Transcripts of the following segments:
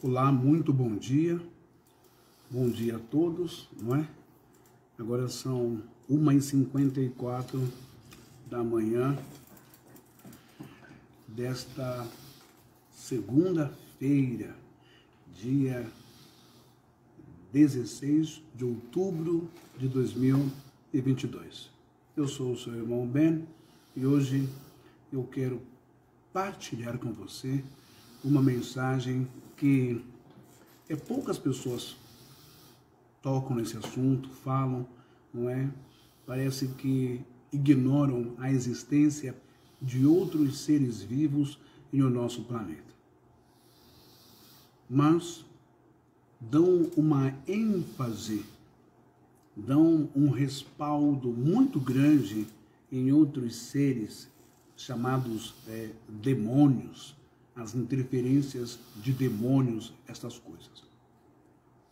Olá, muito bom dia a todos, não é? Agora são 1h54 da manhã desta segunda-feira, dia 16 de outubro de 2022. Eu sou o seu irmão Ben e hoje eu quero partilhar com você uma mensagem que poucas pessoas tocam nesse assunto, falam, não é? Parece que ignoram a existência de outros seres vivos no nosso planeta. Mas dão uma ênfase, dão um respaldo muito grande em outros seres chamados demônios, as interferências de demônios, essas coisas.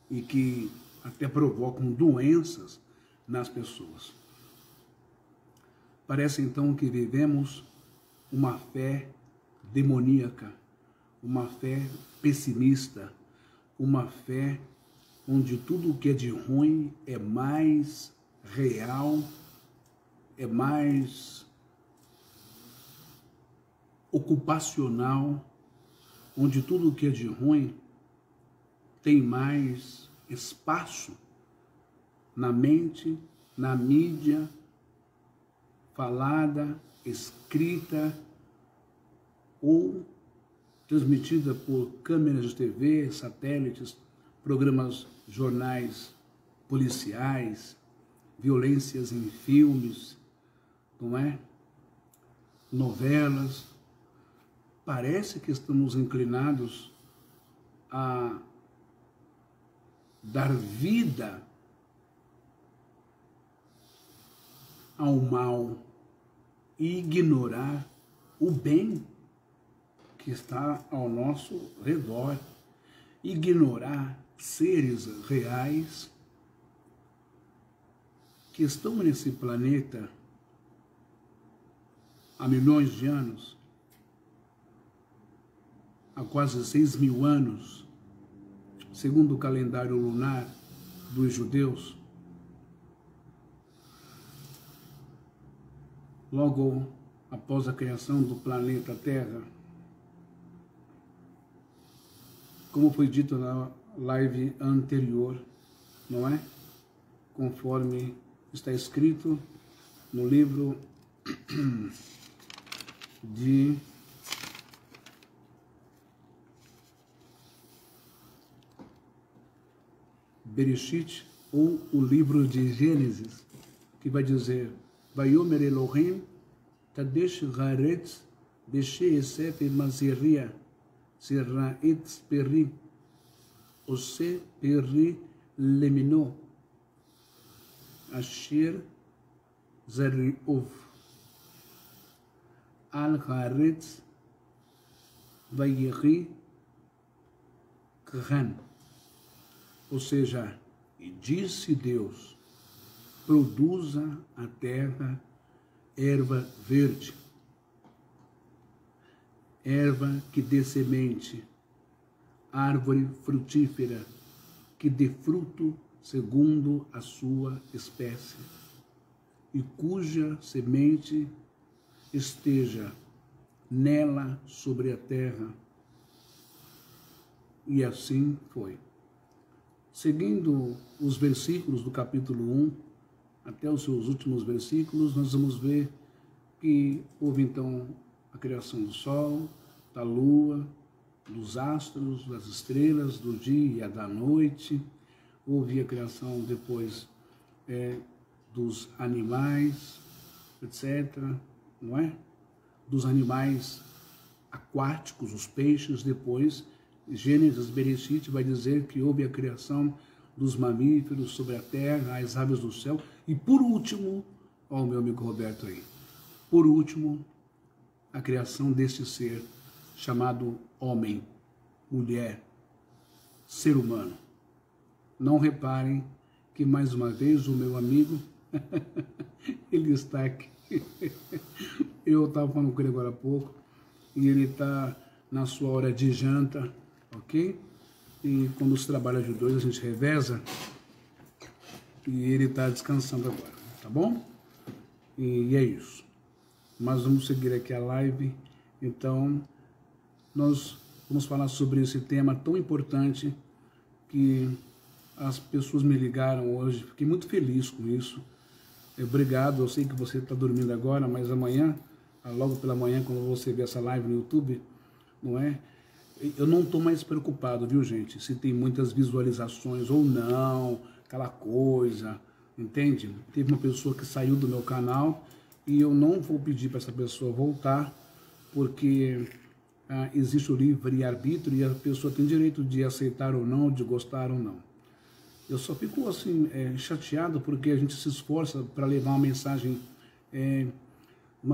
E que até provocam doenças nas pessoas. Parece então que vivemos uma fé demoníaca, uma fé pessimista, uma fé onde tudo o que é de ruim é mais real, é mais ocupacional, onde tudo o que é de ruim tem mais espaço na mente, na mídia, falada, escrita ou transmitida por câmeras de TV, satélites, programas, jornais policiais, violências em filmes, não é? Novelas. Parece que estamos inclinados a dar vida ao mal e ignorar o bem que está ao nosso redor, ignorar seres reais que estão nesse planeta há milhões de anos, há quase 6.000 anos, segundo o calendário lunar dos judeus. Logo após a criação do planeta Terra, como foi dito na live anterior, não é? Conforme está escrito no livro de Bereshit, ou o livro de Gênesis, que vai dizer: Vayomer Elohim Kadesh Haaretz Beshe-Esef Maziria Sirraetz Peri Ose Peri Lemino Asher Zariov Al Haaretz Vayechi Khan. Ou seja, e disse Deus: produza a terra erva verde, erva que dê semente, árvore frutífera, que dê fruto segundo a sua espécie, e cuja semente esteja nela sobre a terra. E assim foi. Seguindo os versículos do capítulo 1, até os seus últimos versículos, nós vamos ver que houve então a criação do sol, da lua, dos astros, das estrelas, do dia e da noite. Houve a criação depois dos animais, etc., não é? Dos animais aquáticos, os peixes. Depois, Gênesis, Bereshit vai dizer que houve a criação dos mamíferos sobre a terra, as aves do céu. E por último, ó, o meu amigo Roberto aí, por último, a criação deste ser chamado homem, mulher, ser humano. Não reparem que mais uma vez o meu amigo, ele está aqui. Eu estava falando com ele agora há pouco, e ele está na sua hora de janta, ok? e quando se trabalha de dois a gente reveza, e ele está descansando agora, tá bom? E é isso. Mas vamos seguir aqui a live. Então, nós vamos falar sobre esse tema tão importante que as pessoas me ligaram hoje. Fiquei muito feliz com isso. Obrigado, eu sei que você está dormindo agora, mas amanhã, logo pela manhã, quando você ver essa live no YouTube, não é? Eu não estou mais preocupado, viu, gente? Se tem muitas visualizações ou não, aquela coisa, entende? Teve uma pessoa que saiu do meu canal e eu não vou pedir para essa pessoa voltar, porque existe o livre-arbítrio e a pessoa tem direito de aceitar ou não, de gostar ou não. Eu só fico assim, chateado porque a gente se esforça para levar uma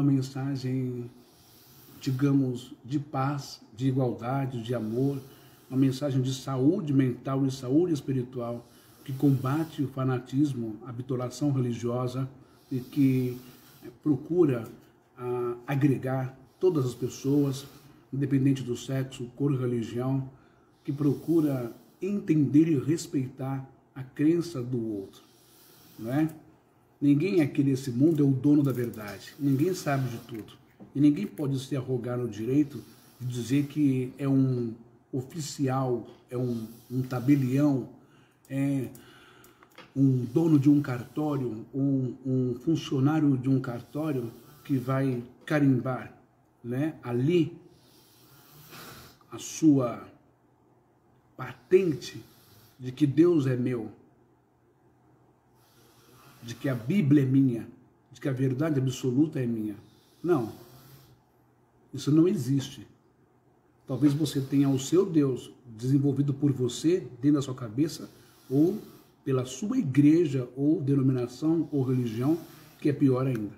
mensagem, digamos, de paz, de igualdade, de amor, uma mensagem de saúde mental e saúde espiritual, que combate o fanatismo, a bitolação religiosa e que procura agregar todas as pessoas, independente do sexo, cor e religião, que procura entender e respeitar a crença do outro, não é? Ninguém aqui nesse mundo é o dono da verdade, ninguém sabe de tudo, e ninguém pode se arrogar o direito de dizer que é um oficial, é um tabelião, é um dono de um cartório, um funcionário de um cartório que vai carimbar, né, ali a sua patente de que Deus é meu, de que a Bíblia é minha, de que a verdade absoluta é minha. Não, isso não existe. Talvez você tenha o seu Deus desenvolvido por você dentro da sua cabeça, ou pela sua igreja, ou denominação, ou religião, que é pior ainda,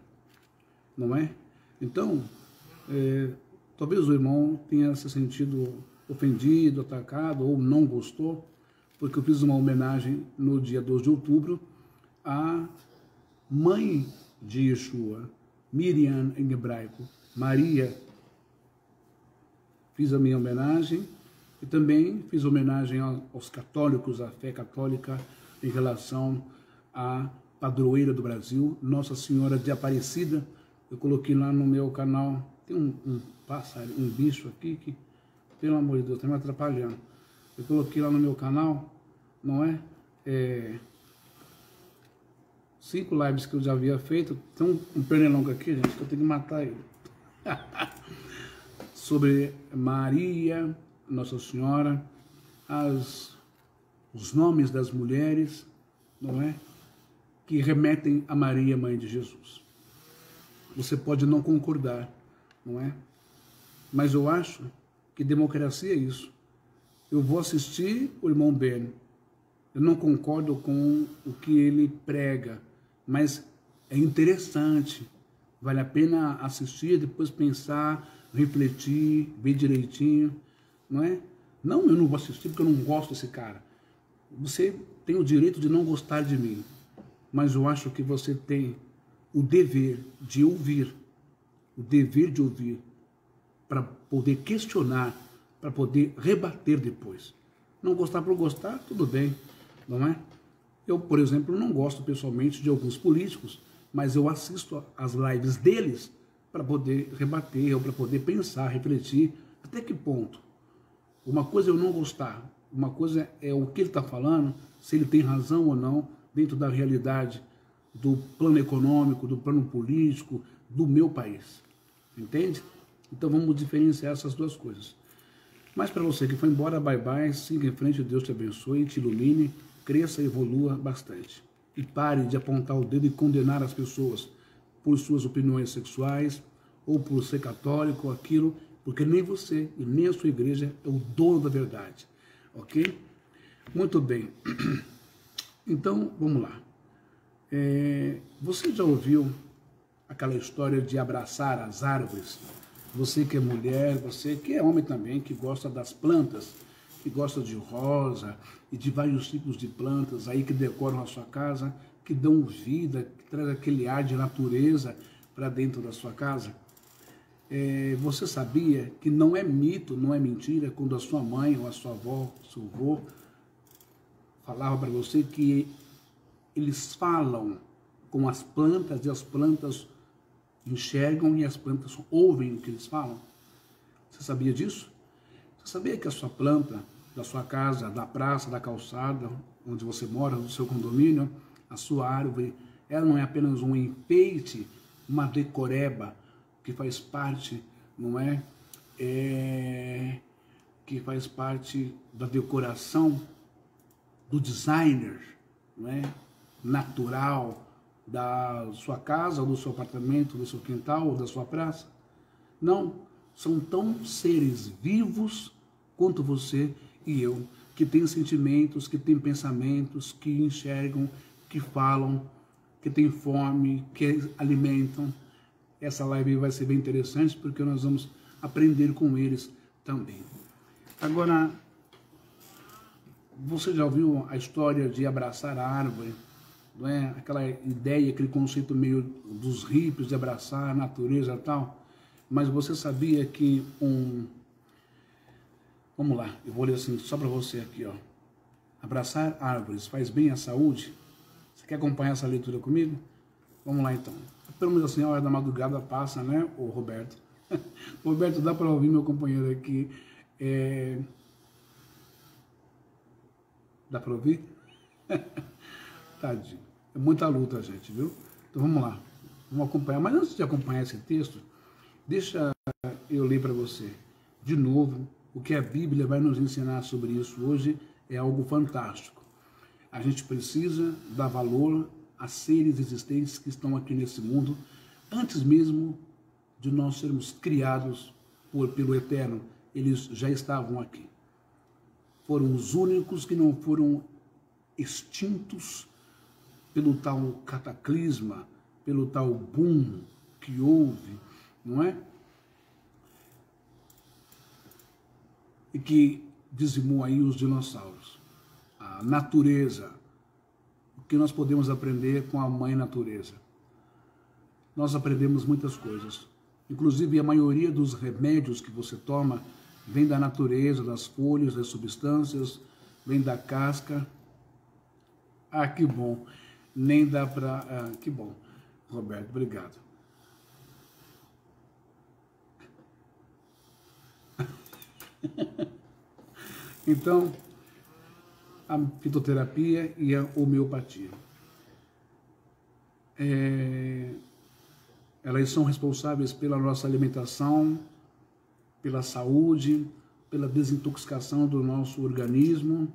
não é? Então, talvez o irmão tenha se sentido ofendido, atacado, ou não gostou, porque eu fiz uma homenagem no dia 12 de outubro à mãe de Yeshua, Miriam em hebraico, Maria. Fiz a minha homenagem e também fiz homenagem aos católicos, à fé católica, em relação à padroeira do Brasil, Nossa Senhora de Aparecida. Eu coloquei lá no meu canal, tem um pássaro, um bicho aqui que, pelo amor de Deus, está me atrapalhando. Eu coloquei lá no meu canal, não é? 5 lives que eu já havia feito. Tem um pernilongo aqui, gente, que eu tenho que matar ele. Sobre Maria, Nossa Senhora, os nomes das mulheres, não é? Que remetem a Maria, mãe de Jesus. Você pode não concordar, não é? Mas eu acho que democracia é isso. Eu vou assistir o irmão Ben. Eu não concordo com o que ele prega, mas é interessante. Vale a pena assistir, depois pensar, refletir, ver direitinho, não é? Não, eu não vou assistir porque eu não gosto desse cara. Você tem o direito de não gostar de mim, mas eu acho que você tem o dever de ouvir, para poder questionar, para poder rebater depois. Não gostar por gostar, tudo bem, não é? Eu, por exemplo, não gosto pessoalmente de alguns políticos, mas eu assisto às lives deles para poder rebater, ou para poder pensar, refletir, até que ponto. Uma coisa é eu não gostar, uma coisa é o que ele está falando, se ele tem razão ou não, dentro da realidade do plano econômico, do plano político, do meu país. Entende? Então vamos diferenciar essas duas coisas. Mas para você que foi embora, bye bye, siga em frente, Deus te abençoe, te ilumine, cresça e evolua bastante. E pare de apontar o dedo e condenar as pessoas por suas opiniões sexuais, ou por ser católico, ou aquilo, porque nem você e nem a sua igreja é o dono da verdade. Ok? Muito bem. Então, vamos lá. Você já ouviu aquela história de abraçar as árvores? Você que é mulher, você que é homem também, que gosta das plantas, que gosta de rosa e de vários tipos de plantas aí que decoram a sua casa, que dão vida, que traz aquele ar de natureza para dentro da sua casa. Você sabia que não é mito, não é mentira, quando a sua mãe ou a sua avó, seu avô, falava para você que eles falam com as plantas e as plantas enxergam e as plantas ouvem o que eles falam? Você sabia disso? Você sabia que a sua planta, da sua casa, da praça, da calçada, onde você mora, do seu condomínio, a sua árvore, ela não é apenas um enfeite, uma decoreba, que faz parte, não é? Que faz parte da decoração do designer, não é? Natural da sua casa, ou do seu apartamento, do seu quintal, ou da sua praça. Não, são tão seres vivos quanto você e eu, que têm sentimentos, que têm pensamentos, que enxergam, que falam, que têm fome, que alimentam. Essa live vai ser bem interessante porque nós vamos aprender com eles também. Agora, você já ouviu a história de abraçar a árvore? Não é? Aquela ideia, aquele conceito meio dos hippies de abraçar a natureza e tal. Mas você sabia que Vamos lá, eu vou ler assim só para você aqui, ó. Abraçar árvores faz bem à saúde? Você quer acompanhar essa leitura comigo? Vamos lá então. Pelo menos assim, a hora da madrugada passa, né, o Roberto? Roberto, dá para ouvir meu companheiro aqui? Dá para ouvir? Tadinho. É muita luta, gente, viu? Então vamos lá. Vamos acompanhar. Mas antes de acompanhar esse texto, deixa eu ler para você de novo o que a Bíblia vai nos ensinar sobre isso hoje. É algo fantástico. A gente precisa dar valor a seres existentes que estão aqui nesse mundo, antes mesmo de nós sermos criados pelo Eterno. Eles já estavam aqui. Foram os únicos que não foram extintos pelo tal cataclisma, pelo tal boom que houve, não é? E que dizimou aí os dinossauros. A natureza, o que nós podemos aprender com a mãe natureza? Nós aprendemos muitas coisas, inclusive a maioria dos remédios que você toma vem da natureza, das folhas, das substâncias, vem da casca. Ah, que bom, nem dá para... que bom, Roberto, obrigado. Então, a fitoterapia e a homeopatia. Elas são responsáveis pela nossa alimentação, pela saúde, pela desintoxicação do nosso organismo,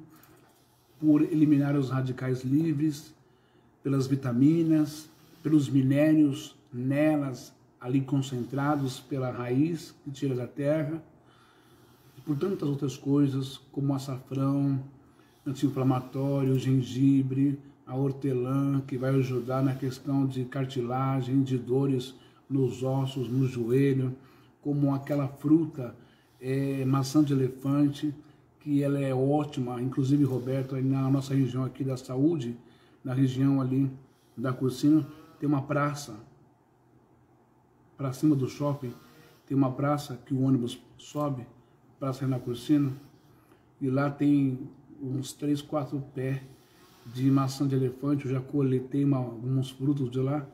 por eliminar os radicais livres, pelas vitaminas, pelos minérios nelas ali concentrados pela raiz que tira da terra, por tantas outras coisas, como açafrão, anti-inflamatório, gengibre, a hortelã, que vai ajudar na questão de cartilagem, de dores nos ossos, no joelho, como aquela fruta, maçã de elefante, que ela é ótima, inclusive, Roberto, na nossa região aqui da saúde, na região ali da Cursina, tem uma praça, para cima do shopping, tem uma praça que o ônibus sobe, para sair na Cursina, e lá tem uns 3, 4 pés de maçã de elefante. Eu já coletei alguns frutos de lá,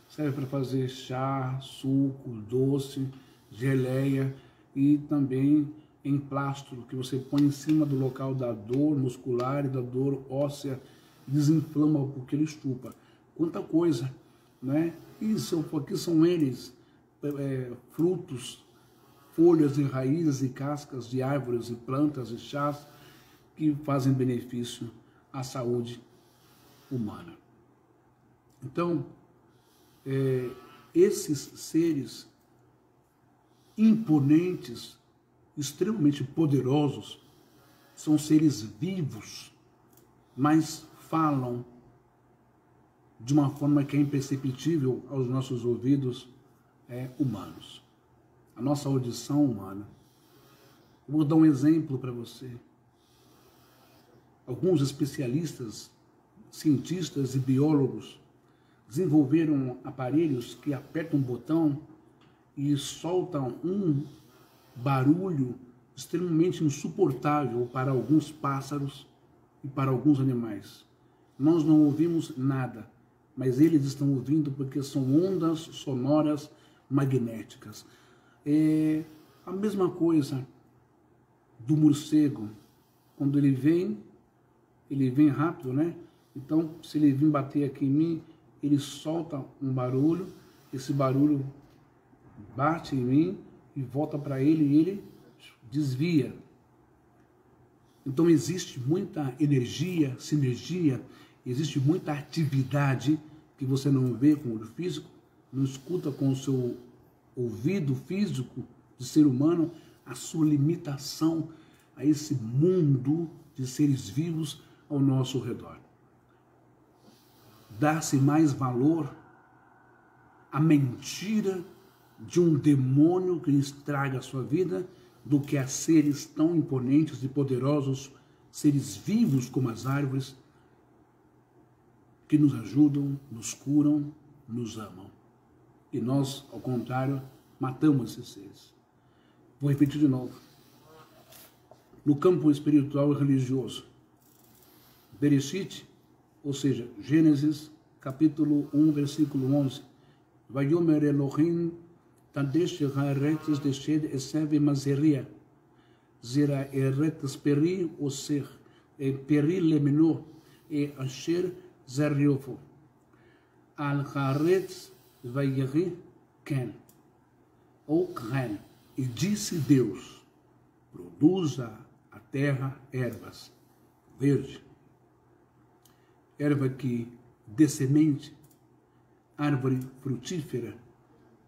serve para fazer chá, suco, doce, geleia e também em plastro, que você põe em cima do local da dor muscular e da dor óssea, desinflama porque ele estupa. Quanta coisa, né? Isso aqui são eles, frutos, folhas e raízes e cascas de árvores e plantas e chás que fazem benefício à saúde humana. Então, esses seres imponentes, extremamente poderosos, são seres vivos, mas falam de uma forma que é imperceptível aos nossos ouvidos humanos. A nossa audição humana. Eu vou dar um exemplo para você. Alguns especialistas, cientistas e biólogos desenvolveram aparelhos que apertam um botão e solta um barulho extremamente insuportável para alguns pássaros e para alguns animais. Nós não ouvimos nada, mas eles estão ouvindo porque são ondas sonoras magnéticas. É a mesma coisa do morcego. Quando ele vem rápido, né? Então, se ele vir bater aqui em mim, ele solta um barulho, esse barulho bate em mim e volta para ele e ele desvia. Então existe muita energia, sinergia, existe muita atividade que você não vê com o olho físico, não escuta com o seu ouvido físico de ser humano, a sua limitação a esse mundo de seres vivos ao nosso redor. Dá-se mais valor à mentira de um demônio que estraga a sua vida do que a seres tão imponentes e poderosos, seres vivos como as árvores, que nos ajudam, nos curam, nos amam. E nós, ao contrário, matamos esses seres. Vou repetir de novo. No campo espiritual e religioso, Bereshit, ou seja, Gênesis, capítulo 1, versículo 11, Vayomer Elohim Tadesh haaretz deshed esev mazeria, zera eretz peri oser, peri lemeno, e asher zeriofo. Al haaretz vayeri ken, ou ken, e disse Deus, produza a terra ervas, verde, erva que dê semente, árvore frutífera,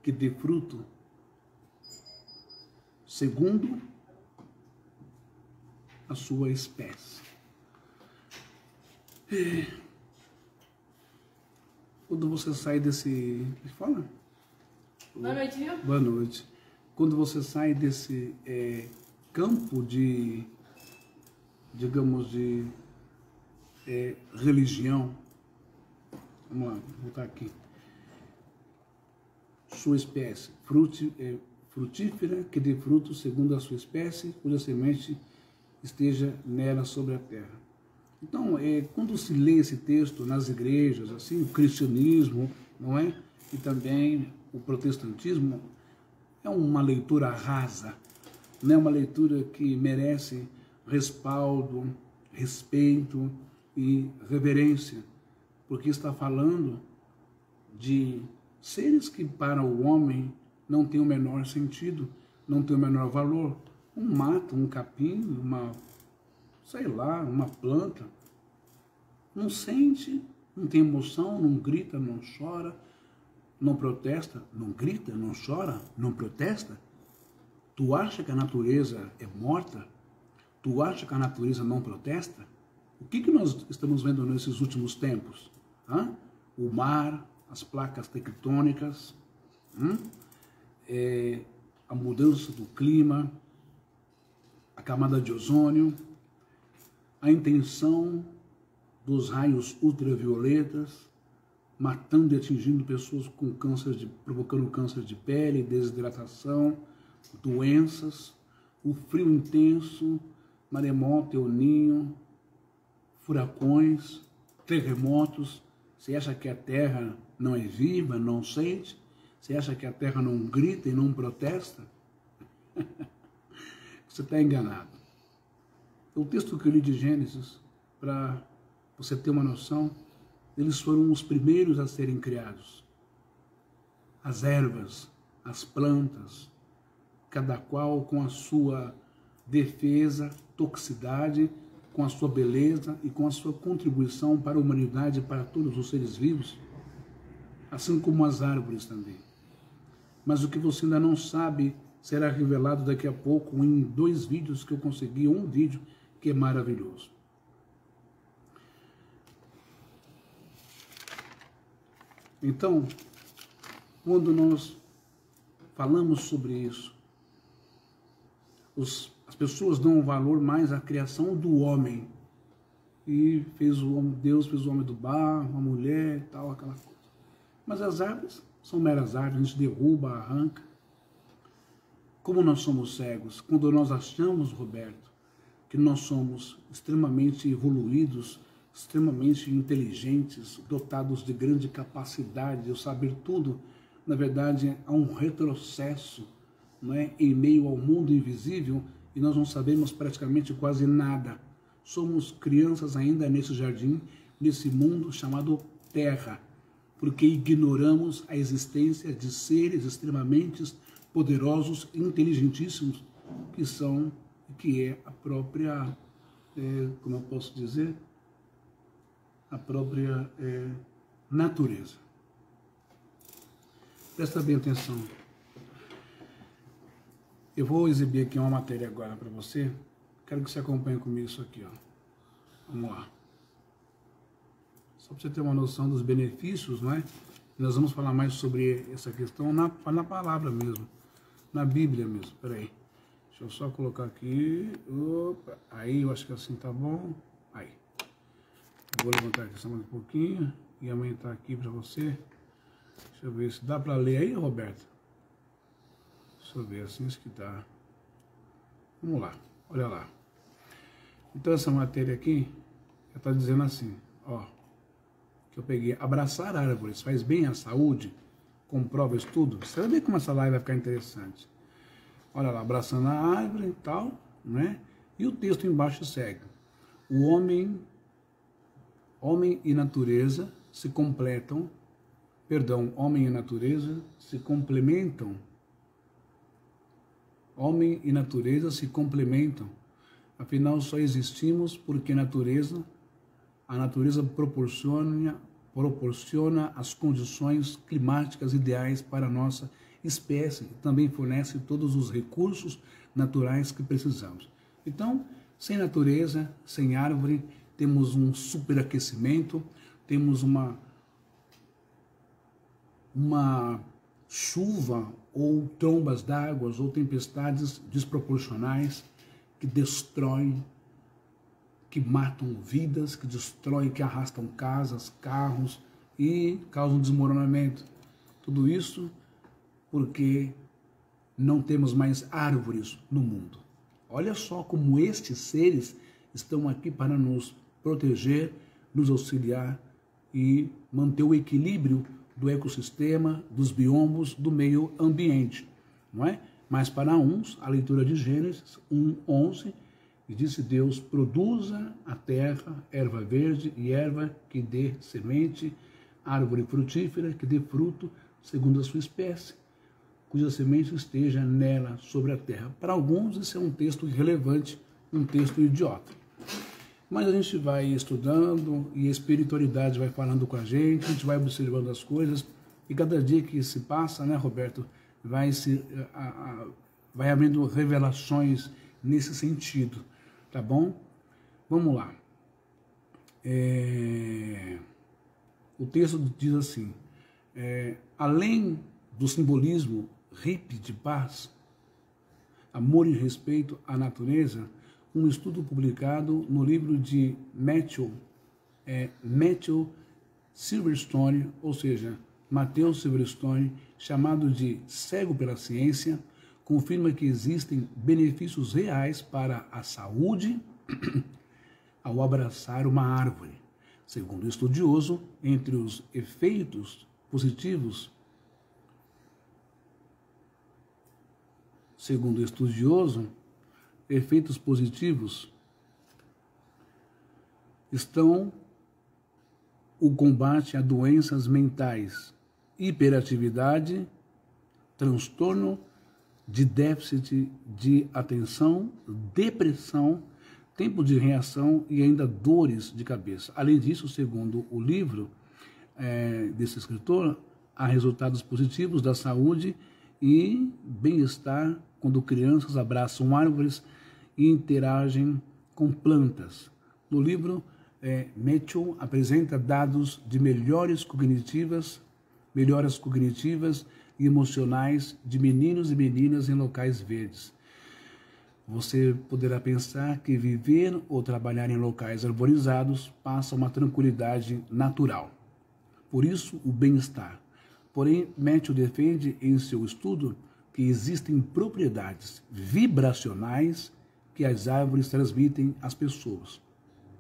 que dê fruto, segundo a sua espécie. Quando você sai desse... Fala? Boa noite, viu? Boa noite. Quando você sai desse campo de, digamos, de religião, vamos lá, vou voltar aqui. Sua espécie, frutífera, que dê fruto segundo a sua espécie, cuja semente esteja nela sobre a terra. Então, quando se lê esse texto nas igrejas, assim, o cristianismo, não é? E também o protestantismo, é uma leitura rasa, não é uma leitura que merece respaldo, respeito e reverência, porque está falando de seres que para o homem não tem o menor sentido, não tem o menor valor. Um mato, um capim, sei lá, uma planta, não sente, não tem emoção, não grita, não chora, não protesta, não grita, não chora, não protesta. Tu acha que a natureza é morta? Tu acha que a natureza não protesta? O que nós estamos vendo nesses últimos tempos? O mar, as placas tectônicas, a mudança do clima, a camada de ozônio, a intenção dos raios ultravioletas, matando e atingindo pessoas com provocando câncer de pele, desidratação, doenças, o frio intenso, maremoto, El Niño, furacões, terremotos. Você acha que a Terra não é viva, não sente? Você acha que a Terra não grita e não protesta? Você está enganado. O texto que eu li de Gênesis, para você ter uma noção, eles foram os primeiros a serem criados. As ervas, as plantas, cada qual com a sua defesa, toxicidade, com a sua beleza e com a sua contribuição para a humanidade e para todos os seres vivos, assim como as árvores também. Mas o que você ainda não sabe será revelado daqui a pouco em 2 vídeos que eu consegui, um vídeo que é maravilhoso. Então, quando nós falamos sobre isso, as pessoas dão valor mais à criação do homem. E Deus fez o homem do barro, a mulher e tal, aquela coisa. Mas as árvores são meras árvores, a gente derruba, arranca. como nós somos cegos, quando nós achamos, Roberto, que nós somos extremamente evoluídos, extremamente inteligentes, dotados de grande capacidade de saber tudo, na verdade há um retrocesso, não é, em meio ao mundo invisível, e nós não sabemos praticamente quase nada. Somos crianças ainda nesse jardim, nesse mundo chamado Terra, porque ignoramos a existência de seres extremamente poderosos e inteligentíssimos, que é a própria, como eu posso dizer, a própria natureza. Presta bem atenção. Eu vou exibir aqui uma matéria agora para você. Quero que você acompanhe comigo isso aqui, ó. Vamos lá. Só para você ter uma noção dos benefícios, não é? Nós vamos falar mais sobre essa questão na palavra mesmo, na Bíblia mesmo. Peraí. Deixa eu só colocar aqui. Opa. Aí, eu acho que assim tá bom. Aí. Vou levantar aqui só mais um pouquinho e aumentar aqui para você. Deixa eu ver se dá para ler aí, Roberto. Deixa eu ver, assim isso que tá. Vamos lá, olha lá. Então essa matéria aqui, está dizendo assim, ó, que eu peguei, abraçar árvores faz bem à saúde, comprova estudo. Você vai ver como essa live vai ficar interessante. Olha lá, abraçando a árvore e tal, né? E o texto embaixo segue. O homem e natureza se completam, homem e natureza se complementam. Homem e natureza se complementam. Afinal, só existimos porque a natureza proporciona as condições climáticas ideais para a nossa espécie e também fornece todos os recursos naturais que precisamos. Então, sem natureza, sem árvore, temos um superaquecimento, temos uma chuva ou trombas d'água ou tempestades desproporcionais que destroem, que matam vidas, que destroem, que arrastam casas, carros e causam desmoronamento. Tudo isso porque não temos mais árvores no mundo. Olha só como estes seres estão aqui para nos proteger, nos auxiliar e manter o equilíbrio do ecossistema, dos biomas, do meio ambiente, não é? Mas para uns, a leitura de Gênesis 1:11, disse Deus, produza a terra erva verde e erva que dê semente, árvore frutífera que dê fruto segundo a sua espécie, cuja semente esteja nela sobre a terra. Para alguns isso é um texto irrelevante, um texto idiota. Mas a gente vai estudando e a espiritualidade vai falando com a gente vai observando as coisas e cada dia que se passa, né, Roberto, vai havendo revelações nesse sentido, tá bom? Vamos lá. O texto diz assim, além do simbolismo hippie de paz, amor e respeito à natureza, um estudo publicado no livro de Matthew Silverstone, ou seja, Matthew Silverstone, chamado de Cego pela Ciência, confirma que existem benefícios reais para a saúde ao abraçar uma árvore. Segundo o estudioso, entre os efeitos positivos, estão o combate a doenças mentais, hiperatividade, transtorno de déficit de atenção, depressão, tempo de reação e ainda dores de cabeça. Além disso, segundo o livro desse escritor, há resultados positivos da saúde e bem-estar quando crianças abraçam árvores e interagem com plantas. No livro, Matthew apresenta dados de melhoras cognitivas e emocionais de meninos e meninas em locais verdes. Você poderá pensar que viver ou trabalhar em locais arborizados passa uma tranquilidade natural. Por isso, o bem-estar. Porém, Matthew defende em seu estudo que existem propriedades vibracionais que as árvores transmitem às pessoas.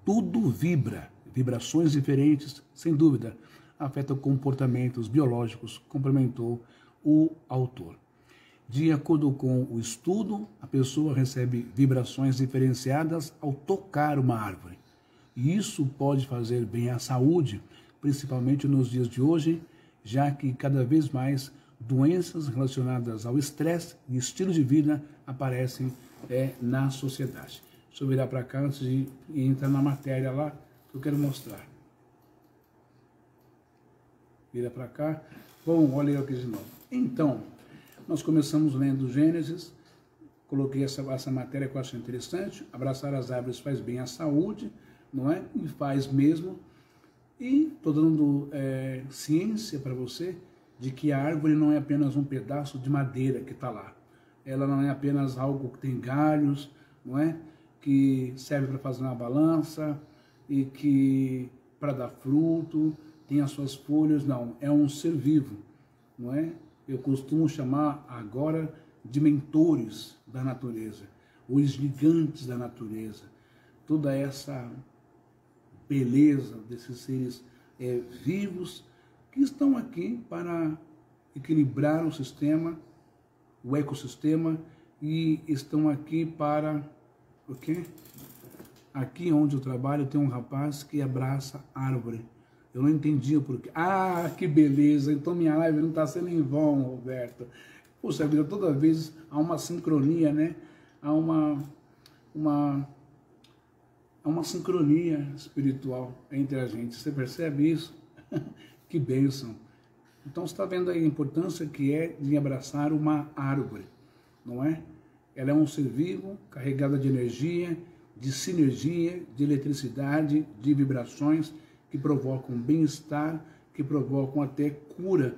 Tudo vibra, vibrações diferentes, sem dúvida, afetam comportamentos biológicos, complementou o autor. De acordo com o estudo, a pessoa recebe vibrações diferenciadas ao tocar uma árvore. E isso pode fazer bem à saúde, principalmente nos dias de hoje, já que cada vez mais doenças relacionadas ao estresse e estilo de vida aparecem na sociedade. Deixa eu virar para cá antes de entrar na matéria lá que eu quero mostrar. Vira para cá. Bom, olha eu aqui de novo. Então, nós começamos lendo Gênesis, coloquei essa matéria que eu acho interessante. Abraçar as árvores faz bem à saúde, não é? E faz mesmo. E estou dando ciência para você de que a árvore não é apenas um pedaço de madeira que está lá. Ela não é apenas algo que tem galhos, não é? Que serve para fazer uma balança e que para dar fruto, tem as suas folhas. Não, é um ser vivo, não é? Eu costumo chamar agora de mentores da natureza, os gigantes da natureza. Toda essa beleza desses seres vivos que estão aqui para equilibrar o sistema, o ecossistema, e estão aqui para o quê? Aqui onde eu trabalho tem um rapaz que abraça árvore. Eu não entendi o porquê. Ah, que beleza! Então minha live não está sendo em vão, Roberto. Poxa vida, toda vez há uma sincronia, né? Há uma sincronia espiritual entre a gente. Você percebe isso? Que bênção! Então você está vendo aí a importância que é de abraçar uma árvore, não é? Ela é um ser vivo, carregada de energia, de sinergia, de eletricidade, de vibrações que provocam bem-estar, que provocam até cura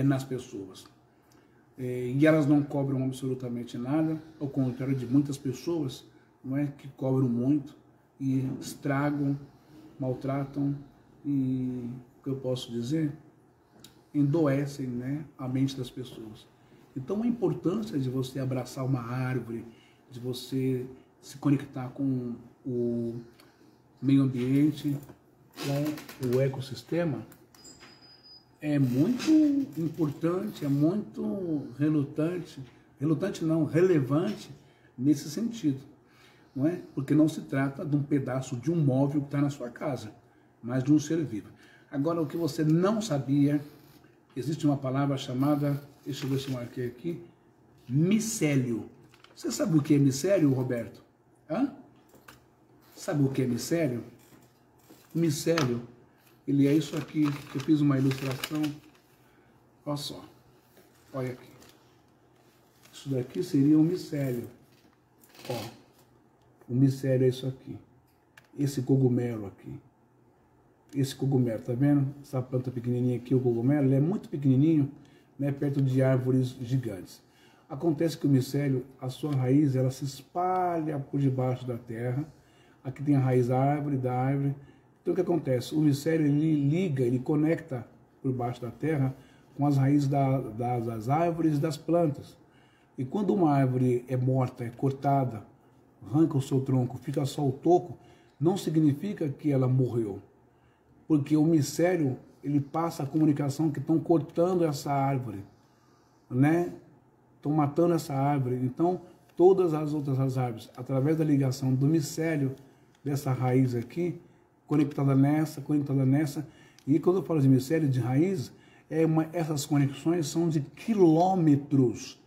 nas pessoas. E elas não cobram absolutamente nada, ao contrário de muitas pessoas, não é, que cobram muito e estragam, maltratam e, o que eu posso dizer, endoecem, né, a mente das pessoas. Então a importância de você abraçar uma árvore, de você se conectar com o meio ambiente, com o ecossistema, é muito importante, é muito relevante nesse sentido, não é? Porque não se trata de um pedaço de um móvel que está na sua casa, mas de um ser vivo. Agora, o que você não sabia, existe uma palavra chamada, deixa eu ver se eu marquei aqui, micélio. Você sabe o que é micélio, Roberto? Hã? Sabe o que é micélio? Micélio, ele é isso aqui, que eu fiz uma ilustração. Olha só, olha aqui. Isso daqui seria um micélio. Ó, o micélio é isso aqui. Esse cogumelo aqui. Esse cogumelo, tá vendo? Essa planta pequenininha aqui, o cogumelo, ele é muito pequenininho, né, perto de árvores gigantes. Acontece que o micélio, a sua raiz, ela se espalha por debaixo da terra. Aqui tem a raiz da árvore. Então o que acontece? O micélio, ele liga, ele conecta por baixo da terra com as raízes das árvores e das plantas. E quando uma árvore é morta, é cortada, arranca o seu tronco, fica só o toco, não significa que ela morreu. Porque o micélio, ele passa a comunicação que estão cortando essa árvore, né? Estão matando essa árvore. Então, todas as outras árvores, através da ligação do micélio, dessa raiz aqui, conectada nessa, e quando eu falo de micélio, de raiz, essas conexões são de quilômetros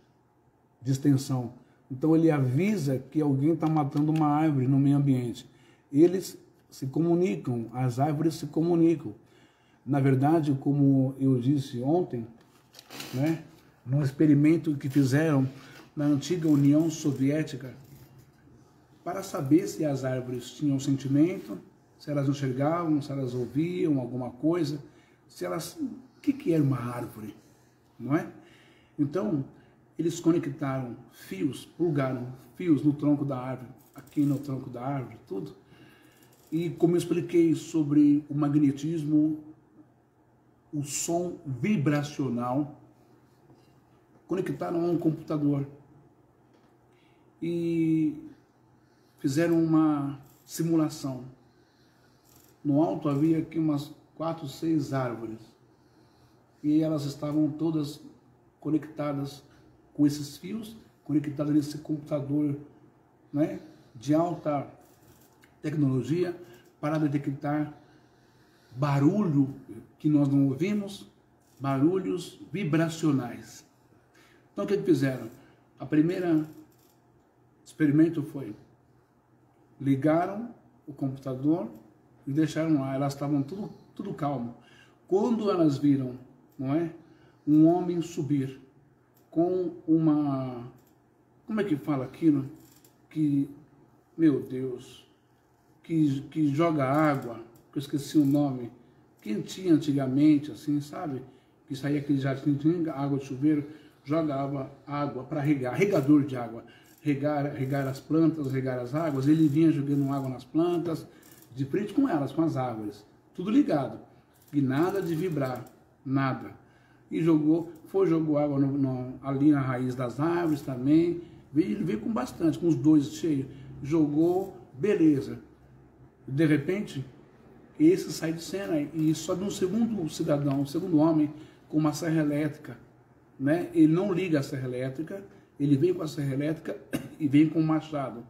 de extensão. Então, ele avisa que alguém está matando uma árvore no meio ambiente. Eles se comunicam, as árvores se comunicam. Na verdade, como eu disse ontem, né, num experimento que fizeram na antiga União Soviética, para saber se as árvores tinham sentimento, se elas enxergavam, se elas ouviam alguma coisa, se elas... O que era uma árvore, não é? Então, eles conectaram fios, plugaram fios no tronco da árvore, aqui no tronco da árvore, tudo. E como eu expliquei sobre o magnetismo, o som vibracional, conectaram a um computador e fizeram uma simulação. No alto havia aqui umas 4, 6 árvores e elas estavam todas conectadas com esses fios, conectadas nesse computador, né, de alta tecnologia para detectar barulho que nós não ouvimos, barulhos vibracionais. Então o que fizeram? A primeira experimento foi, ligaram o computador e deixaram lá, elas estavam tudo calmo. Quando elas viram, não é, um homem subir com uma, como é que fala aquilo? Que, meu Deus, que joga água, que eu esqueci o nome, que tinha antigamente, assim, sabe? Que saía aquele jardim, tinha água de chuveiro, jogava água para regar, regador de água, regar as plantas, regar as águas, ele vinha jogando água nas plantas, de frente com elas, com as árvores, tudo ligado, e nada de vibrar, nada. E jogou água ali na raiz das árvores também, ele veio com bastante, com os 2 cheios, jogou, beleza. De repente, esse sai de cena e sobe um segundo cidadão, um segundo homem, com uma serra elétrica, né? Ele não liga a serra elétrica, ele vem com a serra elétrica e vem com o machado.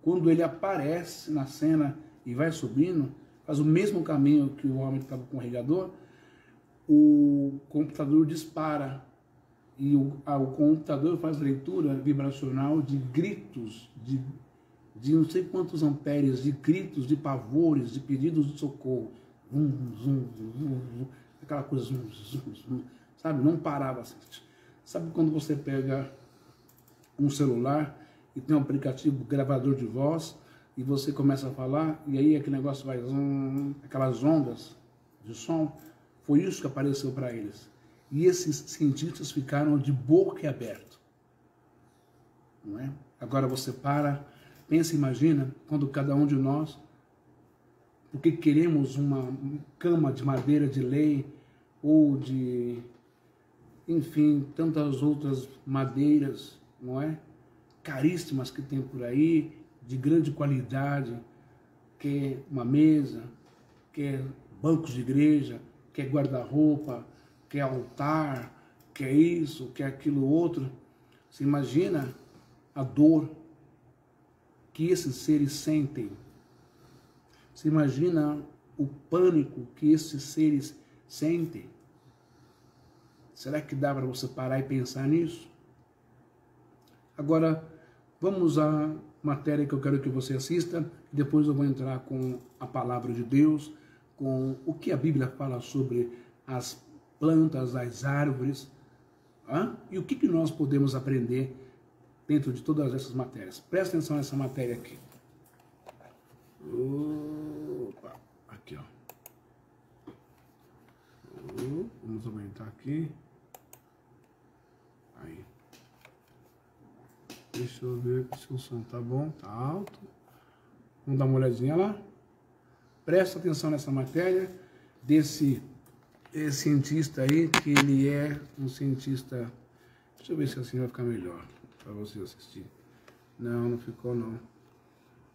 Quando ele aparece na cena e vai subindo, faz o mesmo caminho que o homem que estava com o regador, o computador dispara e o computador faz leitura vibracional de gritos, de não sei quantos amperes, de gritos, de pavores, de pedidos de socorro. Aquela coisa, sabe? Não parava assim. Sabe quando você pega um celular e tem um aplicativo gravador de voz e você começa a falar e aí aquele negócio vai, aquelas ondas de som? Foi isso que apareceu para eles. E esses cientistas ficaram de boca aberta. Não é? Agora você pensa, imagina, quando cada um de nós, porque queremos uma cama de madeira de lei, ou de, enfim, tantas outras madeiras, não é? Caríssimas que tem por aí, de grande qualidade, quer uma mesa, quer bancos de igreja, quer guarda-roupa, quer altar, quer isso, quer aquilo outro. Você imagina a dor que esses seres sentem. Você imagina o pânico que esses seres sentem. Será que dá para você parar e pensar nisso? Agora, vamos à matéria que eu quero que você assista. Depois eu vou entrar com a palavra de Deus, com o que a Bíblia fala sobre as plantas, as árvores, e o que nós podemos aprender dentro de todas essas matérias. Presta atenção nessa matéria aqui. Opa, aqui, ó. Vamos aumentar aqui. Aí. Deixa eu ver se o som tá bom, tá alto. Vamos dar uma olhadinha lá. Presta atenção nessa matéria desse cientista aí, que ele é um cientista. Deixa eu ver se assim vai ficar melhor para você assistir. Não, não ficou não.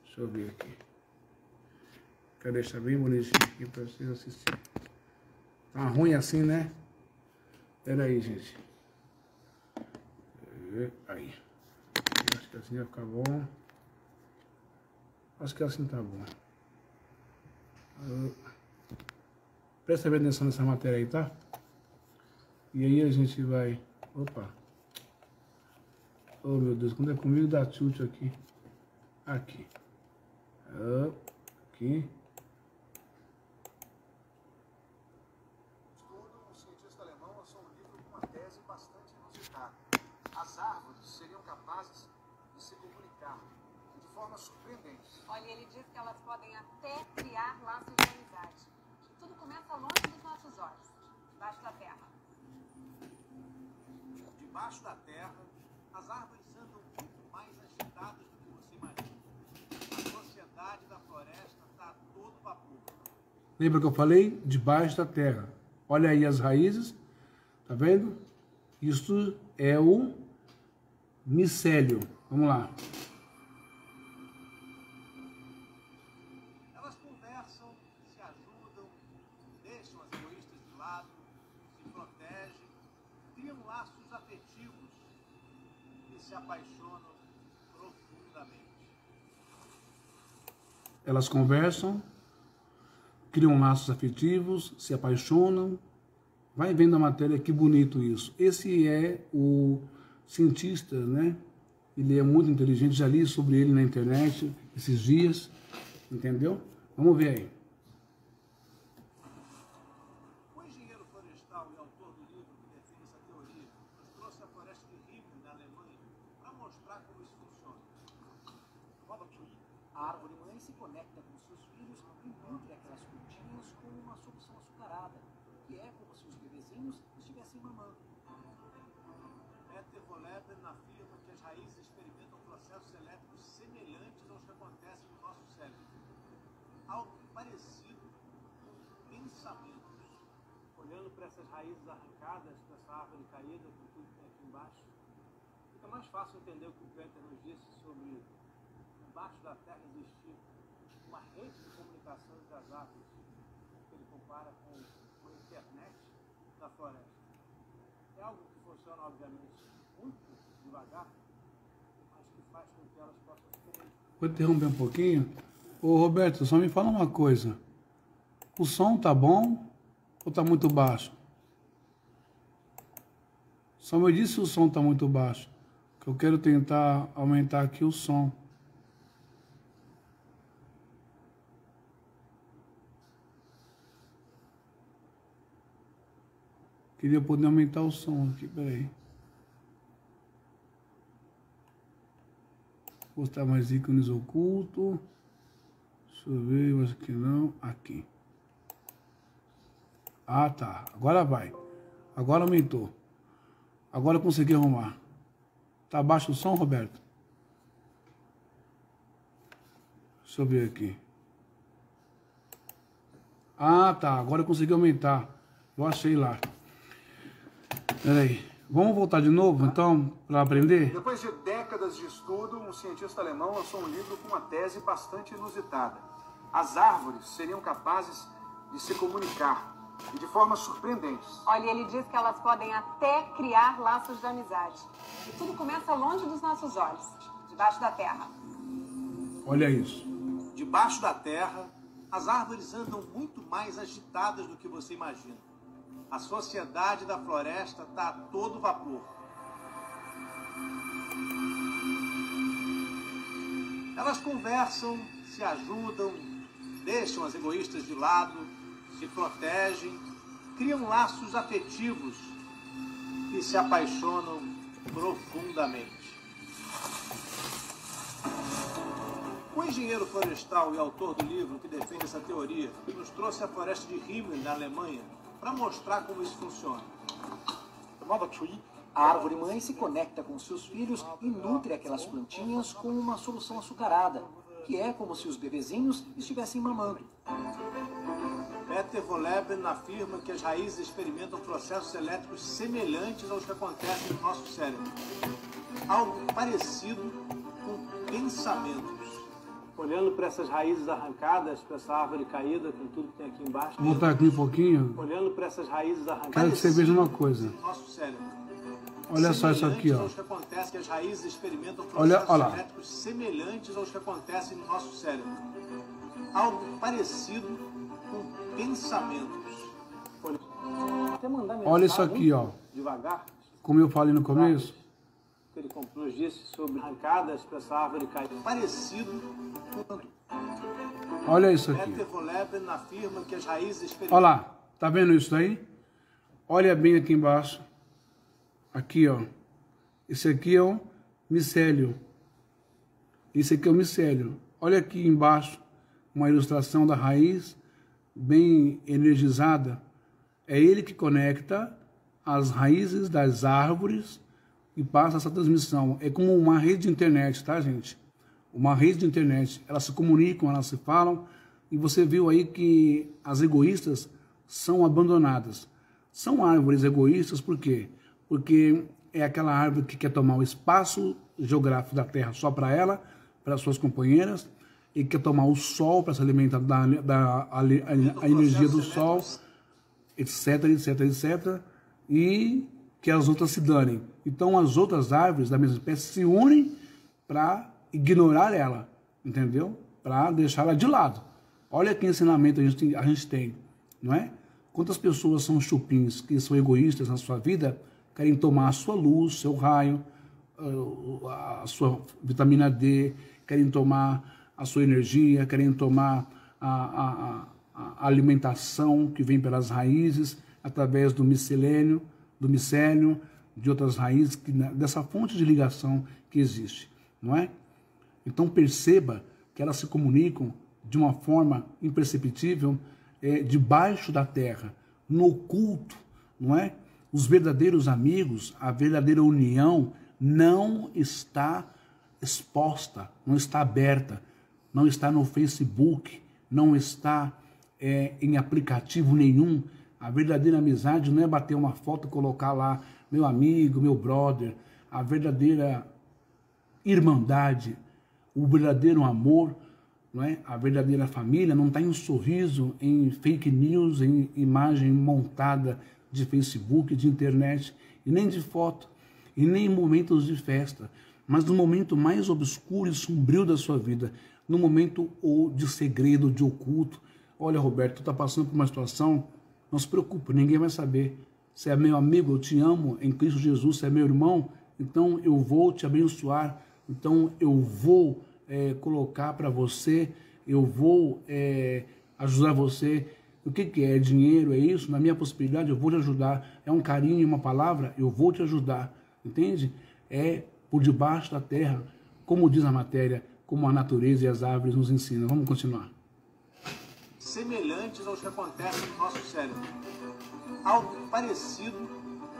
Deixa eu ver aqui. Quero deixar bem bonitinho aqui para vocês assistirem. Tá ruim assim, né? Pera aí, gente. Aí. Acho que assim vai ficar bom. Acho que assim tá bom. Presta bem atenção nessa matéria aí, tá? E aí a gente vai... Opa! Oh, meu Deus, quando é comigo dá tilt aqui. Aqui. Aqui. Um cientista alemão lançou um livro com uma tese bastante inusitada. As árvores seriam capazes de se comunicar de forma surpreendente. Olha, ele diz que elas podem até criar laços de amizade. Que tudo começa longe dos nossos olhos, debaixo da terra. Debaixo da terra, as árvores andam muito mais agitadas do que você imagina. A sociedade da floresta está a todo vapor. Lembra que eu falei? Debaixo da terra. Olha aí as raízes, tá vendo? Isto é o micélio. Vamos lá. Elas conversam, se ajudam, deixam as egoístas de lado, se protegem, criam laços afetivos e se apaixonam profundamente. Elas conversam, criam laços afetivos, se apaixonam. Vai vendo a matéria, que bonito isso. Esse é o cientista, né? Ele é muito inteligente, já li sobre ele na internet esses dias, entendeu? Vamos ver aí. O engenheiro florestal e autor do livro que defende essa teoria nos trouxe a floresta de Riemen, na Alemanha, para mostrar como isso funciona. A árvore mãe se conecta com seus filhos e nutre aquelas frutinhas com uma solução açucarada, que é como se os bebezinhos estivessem mamando. Peter Wohlleben afirma que as raízes experimentam processos elétricos semelhantes aos que acontecem no nosso cérebro. Algo parecido com pensamentos. Olhando para essas raízes arrancadas, para essa árvore caída, com tudo que tem aqui embaixo, fica mais fácil entender o que o Peter nos disse sobre embaixo da terra existir uma rede de comunicação entre as árvores, que ele compara com a internet da floresta. É algo que funciona, obviamente, muito devagar, mas que faz com que elas possam se comunicar. Vou interromper um pouquinho. Ô Roberto, só me fala uma coisa. O som tá bom ou tá muito baixo? Só me diz se o som tá muito baixo, que eu quero tentar aumentar aqui o som. Queria poder aumentar o som aqui, peraí. Postar mais ícones oculto. Deixa eu ver, eu acho que não. Aqui. Ah, tá. Agora vai. Agora aumentou. Agora eu consegui arrumar. Tá baixo o som, Roberto? Deixa eu ver aqui. Ah, tá. Agora eu consegui aumentar. Eu achei lá. Peraí, vamos voltar de novo, então, para aprender? Depois de décadas de estudo, um cientista alemão lançou um livro com uma tese bastante inusitada. As árvores seriam capazes de se comunicar, e de formas surpreendentes. Olha, ele diz que elas podem até criar laços de amizade. E tudo começa longe dos nossos olhos, debaixo da terra. Olha isso. Debaixo da terra, as árvores andam muito mais agitadas do que você imagina. A sociedade da floresta está a todo vapor. Elas conversam, se ajudam, deixam as egoístas de lado, se protegem, criam laços afetivos e se apaixonam profundamente. O engenheiro florestal e autor do livro que defende essa teoria nos trouxe a floresta de Riemen, na Alemanha, para mostrar como isso funciona. A árvore mãe se conecta com seus filhos e nutre aquelas plantinhas com uma solução açucarada, que é como se os bebezinhos estivessem mamando. Peter Wohlleben afirma que as raízes experimentam processos elétricos semelhantes aos que acontecem no nosso cérebro. Algo parecido com pensamentos. Olhando para essas raízes arrancadas, para essa árvore caída, com tudo que tem aqui embaixo. Vou voltar aqui um pouquinho. Olhando para essas raízes arrancadas. Quero que você veja uma coisa. No nosso cérebro. Olha só isso aqui, ó. Aos que acontece, que as raízes experimentam Olha processos lá. elétricos semelhantes aos que acontecem no nosso cérebro. Algo parecido com pensamentos. Olha isso aqui, ó. Devagar. Como eu falei no começo. Que ele nos disse sobre arrancadas para essa árvore caída. Parecido com... Olha isso aqui. Peter Wohlleben afirma que as raízes... Olha lá. Tá vendo isso daí? Olha bem aqui embaixo. Aqui, ó. Esse aqui é o micélio. Esse aqui é o micélio. Olha aqui embaixo uma ilustração da raiz bem energizada. É ele que conecta as raízes das árvores e passa essa transmissão. É como uma rede de internet, tá, gente? Uma rede de internet. Elas se comunicam, elas se falam. E você viu aí que as egoístas são abandonadas. São árvores egoístas por quê? porque é aquela árvore que quer tomar o espaço geográfico da terra só para ela, para suas companheiras, e quer tomar o sol para se alimentar da energia do sol, etc, etc, etc, e que as outras se danem. Então as outras árvores da mesma espécie se unem para ignorar ela, entendeu? Para deixá-la de lado. Olha que ensinamento a gente tem, não é? Quantas pessoas são chupins que são egoístas na sua vida, querem tomar a sua luz, seu raio, a sua vitamina D, querem tomar a sua energia, querem tomar a alimentação que vem pelas raízes, através do micélio, de outras raízes, dessa fonte de ligação que existe, não é? Então perceba que elas se comunicam de uma forma imperceptível, debaixo da terra, no oculto, não é? Os verdadeiros amigos, a verdadeira união não está exposta, não está aberta, não está no Facebook, não está em aplicativo nenhum. A verdadeira amizade não é bater uma foto e colocar lá meu amigo, meu brother. A verdadeira irmandade, o verdadeiro amor, não é? A verdadeira família não está em um sorriso, em fake news, em imagem montada de Facebook, de internet, e nem de foto, e nem em momentos de festa, mas no momento mais obscuro e sombrio da sua vida, no momento de segredo, de oculto. Olha, Roberto, tu está passando por uma situação, não se preocupe, ninguém vai saber. Se é meu amigo, eu te amo em Cristo Jesus, se é meu irmão, então eu vou te abençoar, então eu vou colocar para você, eu vou ajudar você. O que é? É dinheiro? É isso? Na minha possibilidade eu vou te ajudar. É um carinho, uma palavra? Eu vou te ajudar. Entende? É por debaixo da terra, como diz a matéria, como a natureza e as árvores nos ensinam. Vamos continuar. Semelhantes aos que acontecem no nosso cérebro. Algo parecido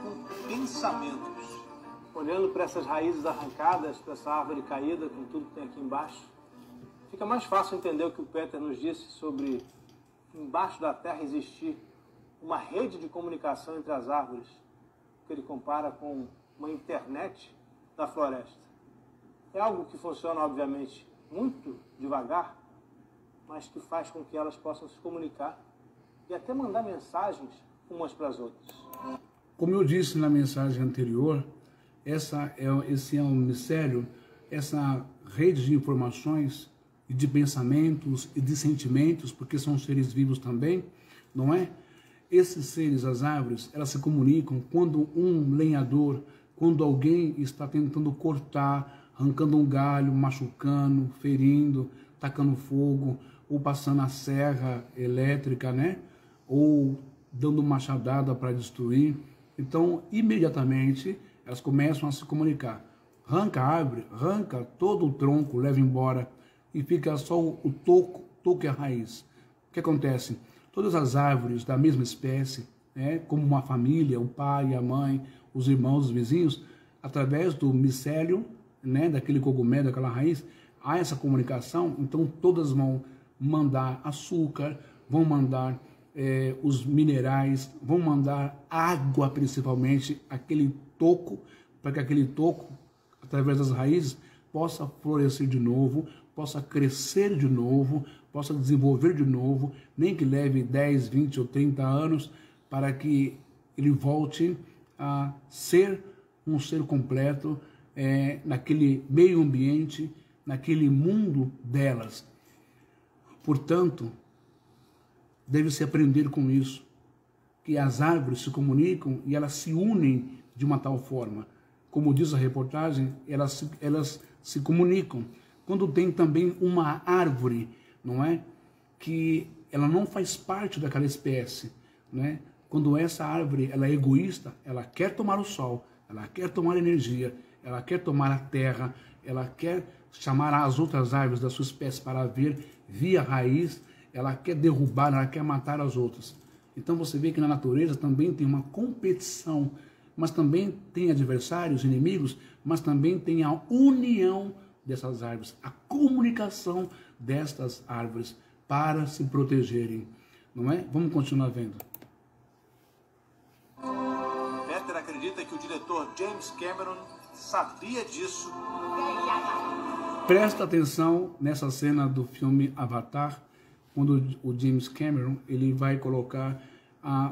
com pensamentos. Olhando para essas raízes arrancadas, para essa árvore caída, com tudo que tem aqui embaixo, fica mais fácil entender o que o Peter nos disse sobre embaixo da terra existir uma rede de comunicação entre as árvores, que ele compara com uma internet da floresta. É algo que funciona, obviamente, muito devagar, mas que faz com que elas possam se comunicar e até mandar mensagens umas para as outras. Como eu disse na mensagem anterior, esse é um mistério, essa rede de informações e de pensamentos e de sentimentos, porque são seres vivos também, não é? Esses seres, as árvores, elas se comunicam quando um lenhador, quando alguém está tentando cortar, arrancando um galho, machucando, ferindo, tacando fogo, ou passando a serra elétrica, né? Ou dando machadada para destruir. Então, imediatamente, elas começam a se comunicar. Arranca a árvore, arranca todo o tronco, leva embora, e fica só o toco e a raiz. O que acontece? Todas as árvores da mesma espécie, como uma família, o pai, a mãe, os irmãos, os vizinhos, através do micélio, daquele cogumelo, daquela raiz, há essa comunicação. Então todas vão mandar açúcar, vão mandar os minerais, vão mandar água, principalmente, aquele toco, para que aquele toco, através das raízes, possa florescer de novo, possa crescer de novo, possa desenvolver de novo, nem que leve 10, 20 ou 30 anos, para que ele volte a ser um ser completo naquele meio ambiente, naquele mundo delas. Portanto, deve-se aprender com isso, que as árvores se comunicam e elas se unem de uma tal forma. Como diz a reportagem, elas se comunicam. Quando tem também uma árvore, não é? Que ela não faz parte daquela espécie, né? Quando essa árvore ela é egoísta, ela quer tomar o sol, ela quer tomar energia, ela quer tomar a terra, ela quer chamar as outras árvores da sua espécie para vir via raiz, ela quer derrubar, ela quer matar as outras. Então você vê que na natureza também tem uma competição, mas também tem adversários, inimigos, mas também tem a união dessas árvores, a comunicação destas árvores para se protegerem, não é? Vamos continuar vendo. Peter acredita acredita que o diretor James Cameron sabia disso. Presta atenção nessa cena do filme Avatar, quando o James Cameron ele vai colocar,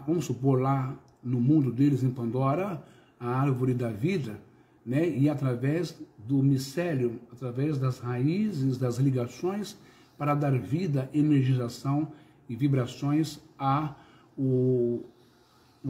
vamos supor lá no mundo deles em Pandora, a árvore da vida, né? E através do micélio, através das raízes, das ligações, para dar vida, energização e vibrações a o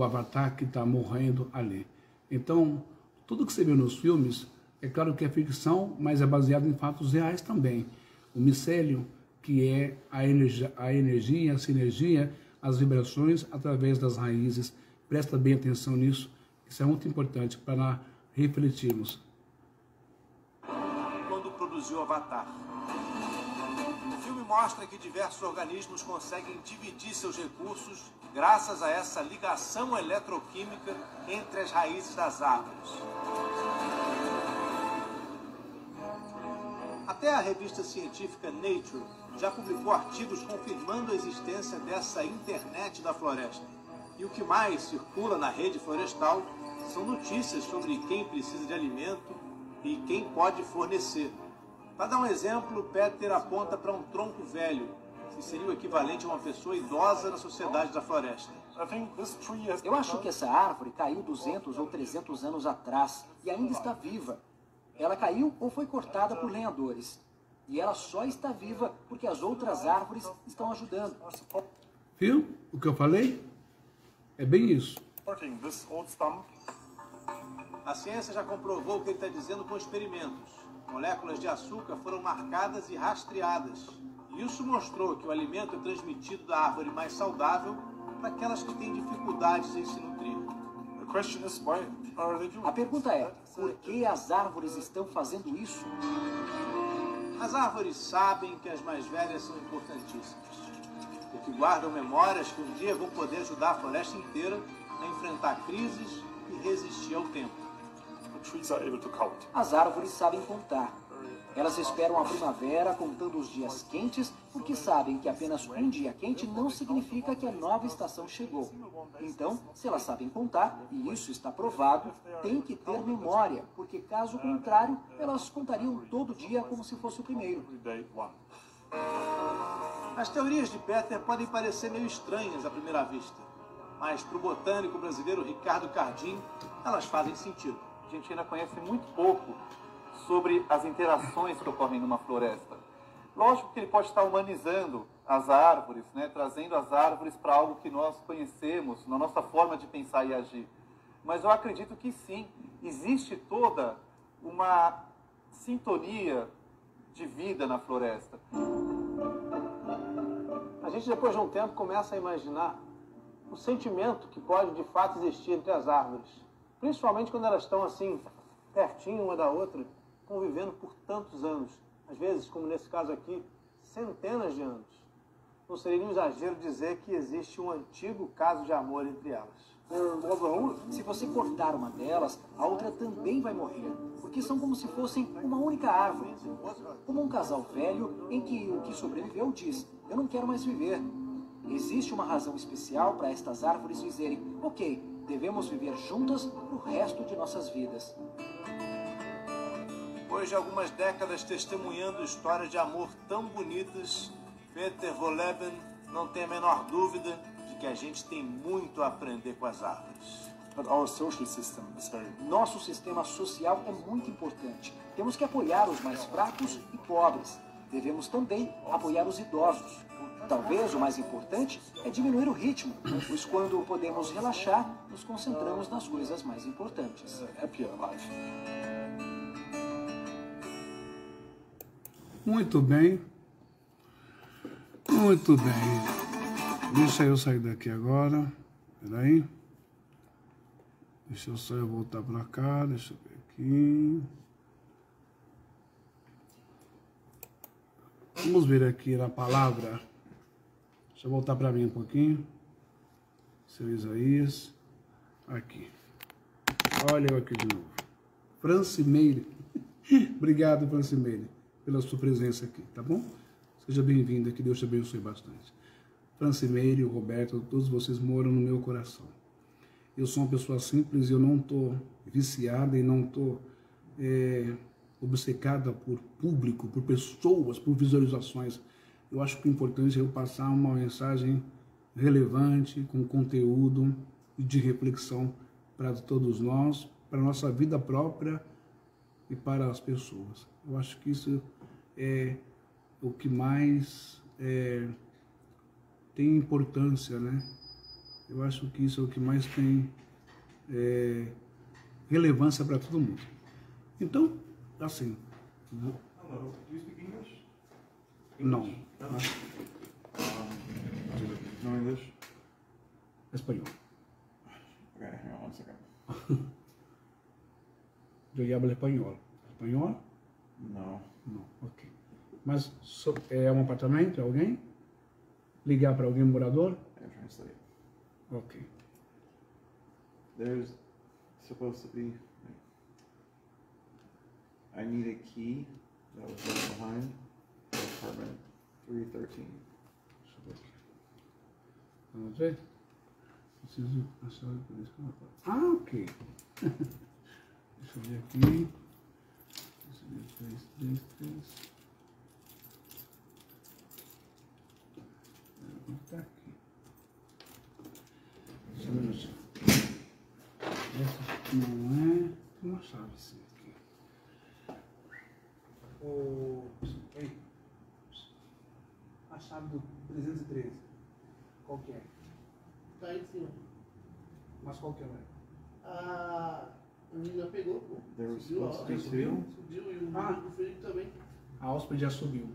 avatar que está morrendo ali. Então, tudo que você vê nos filmes, é claro que é ficção, mas é baseado em fatos reais também. O micélio, que é a energia, a sinergia, as vibrações através das raízes. Presta bem atenção nisso, isso é muito importante para refletirmos. Quando produziu Avatar. O filme mostra que diversos organismos conseguem dividir seus recursos graças a essa ligação eletroquímica entre as raízes das árvores. Até a revista científica Nature já publicou artigos confirmando a existência dessa internet da floresta. E o que mais circula na rede florestal são notícias sobre quem precisa de alimento e quem pode fornecer. Para dar um exemplo, Peter aponta para um tronco velho, que seria o equivalente a uma pessoa idosa na sociedade da floresta. Eu acho que essa árvore caiu 200 ou 300 anos atrás e ainda está viva. Ela caiu ou foi cortada por lenhadores. E ela só está viva porque as outras árvores estão ajudando. Viu o que eu falei? É bem isso. A ciência já comprovou o que ele está dizendo com experimentos. Moléculas de açúcar foram marcadas e rastreadas. E isso mostrou que o alimento é transmitido da árvore mais saudável para aquelas que têm dificuldades em se nutrir. A pergunta é, por que as árvores estão fazendo isso? As árvores sabem que as mais velhas são importantíssimas, porque guardam memórias que um dia vão poder ajudar a floresta inteira a enfrentar crises e resistir ao tempo. As árvores sabem contar. Elas esperam a primavera contando os dias quentes, porque sabem que apenas um dia quente não significa que a nova estação chegou. Então, se elas sabem contar, e isso está provado, tem que ter memória, porque caso contrário, elas contariam todo dia como se fosse o primeiro. As teorias de Peter podem parecer meio estranhas à primeira vista, mas para o botânico brasileiro Ricardo Cardim, elas fazem sentido. A gente ainda conhece muito pouco sobre as interações que ocorrem numa floresta. Lógico que ele pode estar humanizando as árvores, né, trazendo as árvores para algo que nós conhecemos, na nossa forma de pensar e agir. Mas eu acredito que sim, existe toda uma sintonia de vida na floresta. A gente, depois de um tempo, começa a imaginar o sentimento que pode, de fato, existir entre as árvores. Principalmente quando elas estão, assim, pertinho uma da outra, convivendo por tantos anos. Às vezes, como nesse caso aqui, centenas de anos. Não seria um exagero dizer que existe um antigo caso de amor entre elas. Se você cortar uma delas, a outra também vai morrer, porque são como se fossem uma única árvore. Como um casal velho em que o que sobreviveu diz, eu não quero mais viver. Existe uma razão especial para estas árvores dizerem, ok, devemos viver juntas pro resto de nossas vidas. Depois de algumas décadas testemunhando histórias de amor tão bonitas, Peter Wohlleben não tem a menor dúvida de que a gente tem muito a aprender com as árvores. Nosso sistema social é muito importante. Temos que apoiar os mais fracos e pobres. Devemos também apoiar os idosos. Talvez o mais importante é diminuir o ritmo, pois quando podemos relaxar, nos concentramos nas coisas mais importantes. Muito bem. Muito bem. Deixa eu sair daqui agora. Peraí. Deixa eu só voltar para cá. Deixa eu ver aqui. Vamos ver aqui na palavra. Deixa eu voltar para mim um pouquinho. Seu Isaías. Aqui. Olha eu aqui de novo. Francimeire. Obrigado, Francimeire, pela sua presença aqui, tá bom? Seja bem-vindo, que Deus te abençoe bastante. Francimeire, o Roberto, todos vocês moram no meu coração. eu sou uma pessoa simples, eu não estou viciada e não estou obcecada por público, por pessoas, por visualizações. Eu acho que o importante é eu passar uma mensagem relevante, com conteúdo de reflexão para todos nós, para a nossa vida própria e para as pessoas. Eu acho que isso é o que mais tem importância, né? Eu acho que isso é o que mais tem relevância para todo mundo. Então, assim... Hello, do you speak English? Não. No English? Espanhol. Okay, hang on one second. Eu hablo espanhol. Espanhol? No. Não, ok. Mas é um apartamento, alguém? Ligar para alguém morador? I translate. Ok. There's supposed to be... I need a key that was left behind for apartment 313. Deixa eu ver aqui. Vamos ver? Preciso achar o que isso. Ah, ok. Deixa eu ver aqui. 333. Tá aqui. Deixa eu ver no chão. Essa não é. Tem uma chave sim aqui. Ei. A chave do 313. Qual que é? Tá aí em cima. Mas qual que é? A menina pegou, pô. There was Subiu, supposed to be subiu, two. subiu e o Ah. do Felipe também. A hóspede já subiu.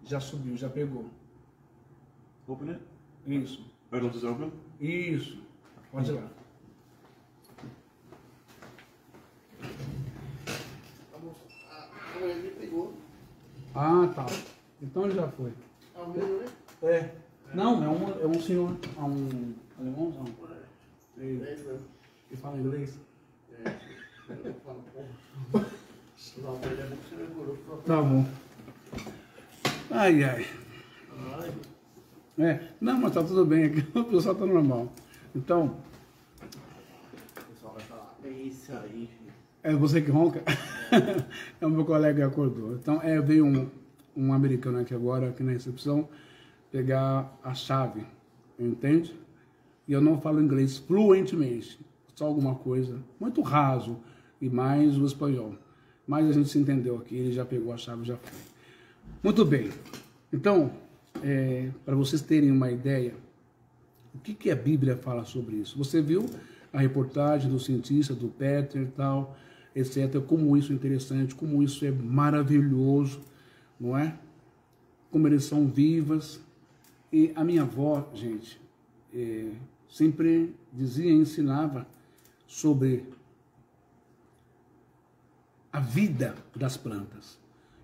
Já subiu, já pegou. Open it? Isso. It'll just open? Isso. Pode ir lá. A mulher me pegou. Ah, tá. Então ele já foi. É o mesmo, né? É. Não, é um senhor. É um alemãozão. Ele, É isso mesmo. ele fala inglês. Eu falo, porra. Não, mas é que você me engorou. Tá bom. Ai, ai. Ai, Não, mas tá tudo bem aqui. O pessoal tá normal. Então, o pessoal vai falar. É isso aí, filho. é você que ronca? É o meu colega que acordou. Então, veio um americano aqui agora, aqui na recepção, pegar a chave, entende? E eu não falo inglês fluentemente, só alguma coisa, muito raso, e mais o espanhol. Mas a gente se entendeu aqui, ele já pegou a chave, já foi. Muito bem. Então, para vocês terem uma ideia, o que a Bíblia fala sobre isso? Você viu a reportagem do cientista, do Peter e tal, etc. Como isso é interessante, como isso é maravilhoso, não é? Como eles são vivas. E a minha avó, gente, sempre dizia, ensinava sobre a vida das plantas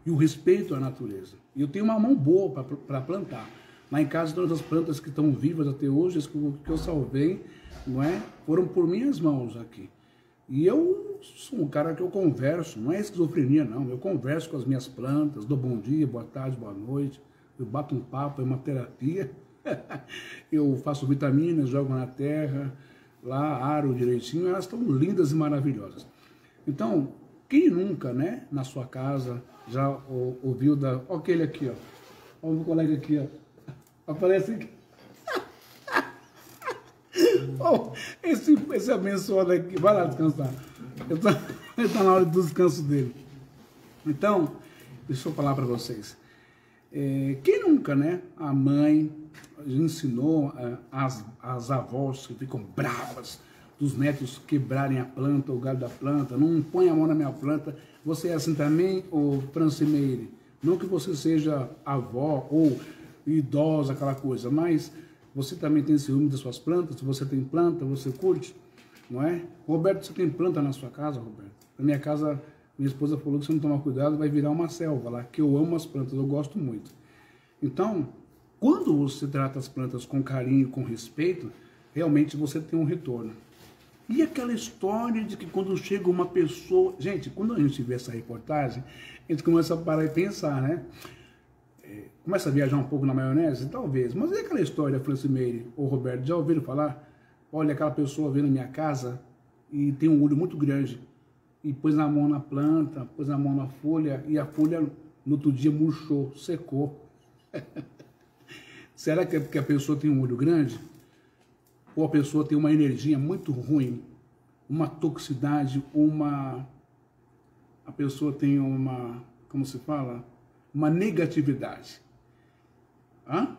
e o respeito à natureza. E eu tenho uma mão boa para plantar. Lá em casa, todas as plantas que estão vivas até hoje, as que eu salvei, não é? Foram por minhas mãos aqui. E eu sou um cara que eu converso, não é esquizofrenia não, eu converso com as minhas plantas, dou bom dia, boa tarde, boa noite, eu bato um papo, é uma terapia, eu faço vitaminas, jogo na terra, lá aro direitinho, elas estão lindas e maravilhosas. Então, quem nunca, né, na sua casa, já ouviu ó, aquele aqui, ó, o meu colega aqui, ó, aparece aqui. Oh, esse abençoado aqui, vai lá descansar. Ele está na hora do descanso dele. Então, deixa eu falar para vocês. Quem nunca, né? A mãe ensinou as avós que ficam bravas dos netos quebrarem a planta, o galho da planta. Não põe a mão na minha planta. Você é assim também, ô Francimeire? Não que você seja avó ou idosa, aquela coisa, mas você também tem ciúme das suas plantas. Se você tem planta, você curte, não é? Roberto, você tem planta na sua casa, Roberto? Na minha casa, minha esposa falou que se não tomar cuidado vai virar uma selva lá, que eu amo as plantas, eu gosto muito. Então, quando você trata as plantas com carinho, com respeito, realmente você tem um retorno. E aquela história de que quando chega uma pessoa... Gente, quando a gente vê essa reportagem, a gente começa a parar e pensar, né? Começa a viajar um pouco na maionese? Talvez. Mas e aquela história, Francimeire ou Roberto, já ouviram falar? olha, aquela pessoa veio na minha casa e tem um olho muito grande, e pôs a mão na planta, pôs a mão na folha, e a folha no outro dia murchou, secou. Será que é porque a pessoa tem um olho grande? Ou a pessoa tem uma energia muito ruim, uma toxicidade, a pessoa tem uma, como se fala? Uma negatividade. Hã?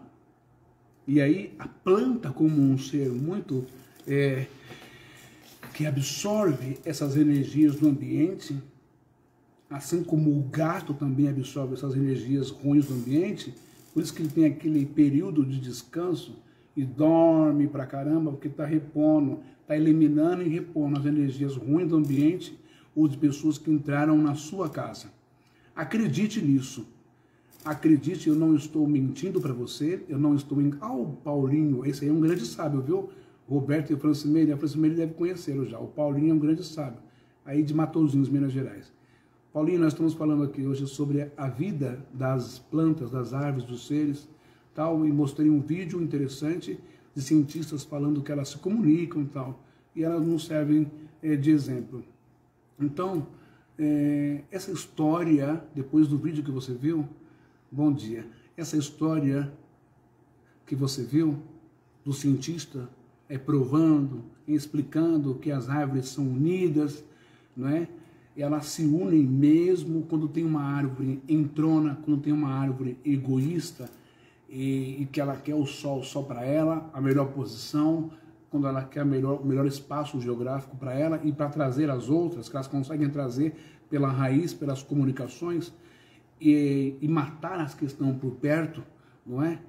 E aí a planta, como um ser muito que absorve essas energias do ambiente, assim como o gato também absorve essas energias ruins do ambiente, por isso que ele tem aquele período de descanso e dorme pra caramba, porque está repondo, está eliminando e repondo as energias ruins do ambiente ou de pessoas que entraram na sua casa. Acredite nisso. Acredite, eu não estou mentindo para você, eu não estou... o Paulinho, esse aí é um grande sábio, viu? Roberto e Francimeire, a Francimeire deve conhecê-lo já. O Paulinho é um grande sábio, aí de Matosinhos, Minas Gerais. Paulinho, nós estamos falando aqui hoje sobre a vida das plantas, das árvores, dos seres, tal, e mostrei um vídeo interessante de cientistas falando que elas se comunicam e tal, e elas nos servem de exemplo. Então, essa história, depois do vídeo que você viu, bom dia, essa história que você viu do cientista provando, explicando que as árvores são unidas, não é? Elas se unem mesmo quando tem uma árvore entrona, quando tem uma árvore egoísta e que ela quer o sol só para ela, a melhor posição, quando ela quer o melhor espaço geográfico para ela e para trazer as outras, que elas conseguem trazer pela raiz, pelas comunicações e matar as que estão por perto, não é?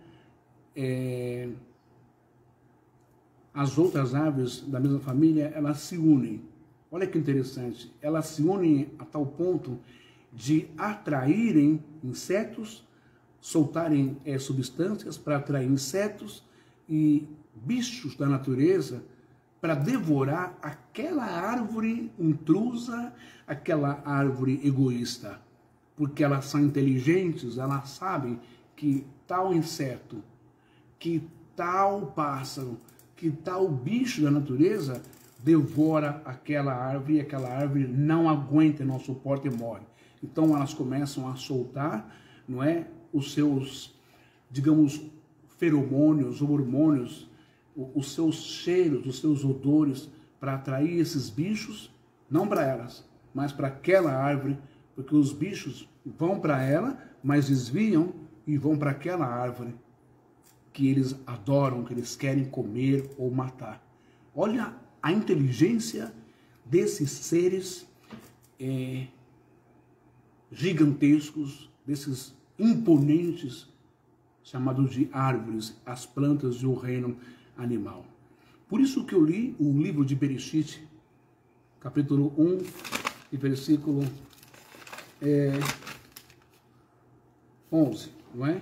As outras árvores da mesma família, elas se unem. Olha que interessante, elas se unem a tal ponto de atraírem insetos, soltarem substâncias para atrair insetos e bichos da natureza para devorar aquela árvore intrusa, aquela árvore egoísta. Porque elas são inteligentes, elas sabem que tal inseto, que tal pássaro, que tal bicho da natureza devora aquela árvore e aquela árvore não aguenta, não suporta e morre. Então elas começam a soltar, não é, os seus, digamos, feromônios, hormônios, os seus cheiros, os seus odores para atrair esses bichos, não para elas, mas para aquela árvore, porque os bichos vão para ela, mas desviam e vão para aquela árvore que eles adoram, que eles querem comer ou matar. Olha a inteligência desses seres gigantescos, desses imponentes, chamados de árvores, as plantas do reino animal. Por isso que eu li o livro de Bereshit, capítulo 1, e versículo 11, não é?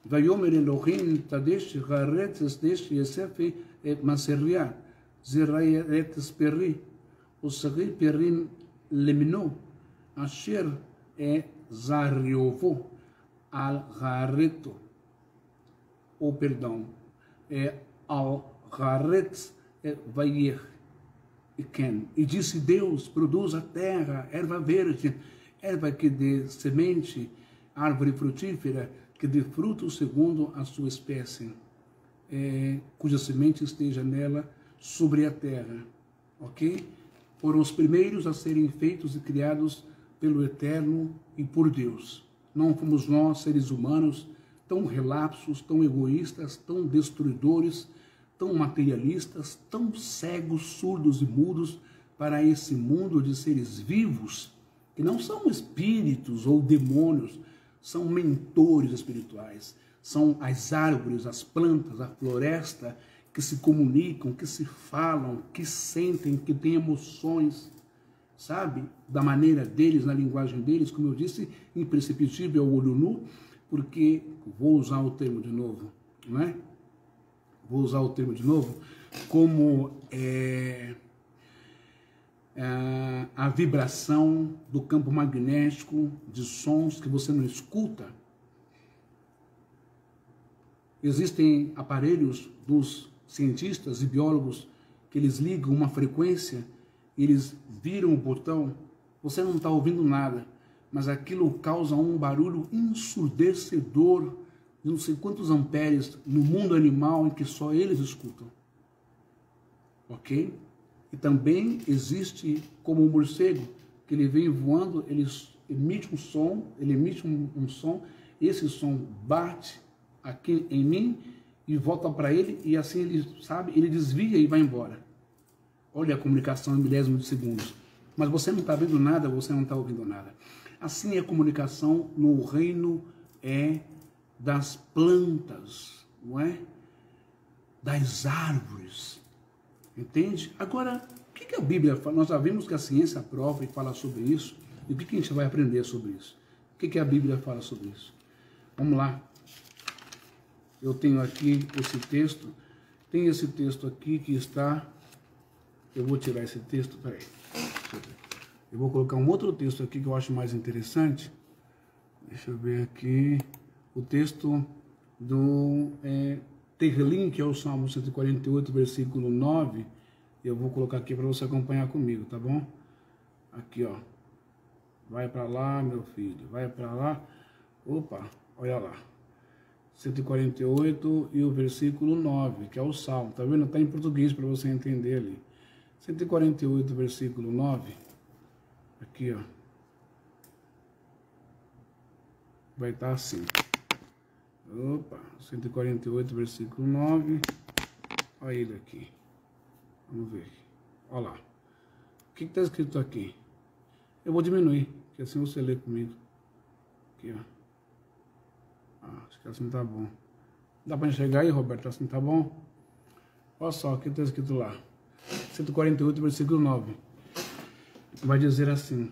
Vayomer Elohim tadesh haaretz desh Yosef maseria zeraretz perri usagi perrin lemno asher zariovo al haareto, ou perdão, al haaretz vayir e disse Deus, produz a terra, erva verde, erva que dê semente, árvore frutífera, que dê fruto segundo a sua espécie, cuja semente esteja nela sobre a terra, ok? Foram os primeiros a serem feitos e criados pelo Eterno e por Deus. Não fomos nós, seres humanos, tão relapsos, tão egoístas, tão destruidores, tão materialistas, tão cegos, surdos e mudos para esse mundo de seres vivos, que não são espíritos ou demônios, são mentores espirituais, são as árvores, as plantas, a floresta que se comunicam, que se falam, que sentem, que têm emoções, sabe? Da maneira deles, na linguagem deles, como eu disse, imperceptível ao olho nu, porque, vou usar o termo de novo, não é? Vou usar o termo de novo, como a vibração do campo magnético de sons que você não escuta. Existem aparelhos dos cientistas e biólogos que eles ligam uma frequência, eles viram o botão, você não está ouvindo nada, mas aquilo causa um barulho ensurdecedor de não sei quantos amperes no mundo animal em que só eles escutam. Ok? E também existe como um morcego, que ele vem voando, ele emite um som, um som, esse som bate aqui em mim e volta para ele, e assim ele, sabe, ele desvia e vai embora. Olha a comunicação em milésimos de segundos. Mas você não está vendo nada, você não está ouvindo nada. Assim é a comunicação no reino das plantas, não é? Das árvores. Entende? Agora, o que a Bíblia fala? Nós já vimos que a ciência prova e fala sobre isso. E o que a gente vai aprender sobre isso? O que a Bíblia fala sobre isso? Vamos lá. Eu tenho aqui esse texto. Tem esse texto aqui que está... Eu vou tirar esse texto, peraí. Eu vou colocar um outro texto aqui que eu acho mais interessante. Deixa eu ver aqui. O texto do Tehillim, que é o Salmo 148, versículo 9. Eu vou colocar aqui para você acompanhar comigo, tá bom? Aqui, ó. Vai para lá, meu filho. Vai para lá. Opa, olha lá. 148 e o versículo 9, que é o Salmo. Tá vendo? Tá em português para você entender ali. 148, versículo 9. Aqui, ó. Vai estar assim. Opa, 148, versículo 9. Olha ele aqui. Vamos ver. Olha lá. O que está escrito aqui? Eu vou diminuir, que assim você lê comigo. Aqui, ó. Acho que assim tá bom. Dá para enxergar aí, Roberto? Assim tá bom? Olha só o que está escrito lá. 148, versículo 9. Vai dizer assim.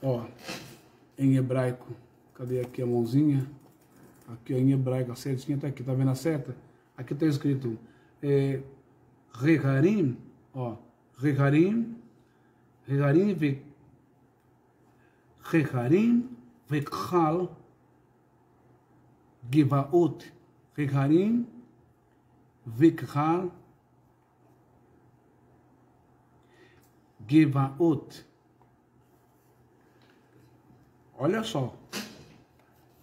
Ó, em hebraico. Cadê aqui a mãozinha? Aqui, ó, em hebraico, a setinha tá aqui. Tá vendo a seta? Aqui está escrito Reharim, ó. Reharim vekhal Givaot. Reharim vekhal Givaot. Olha só.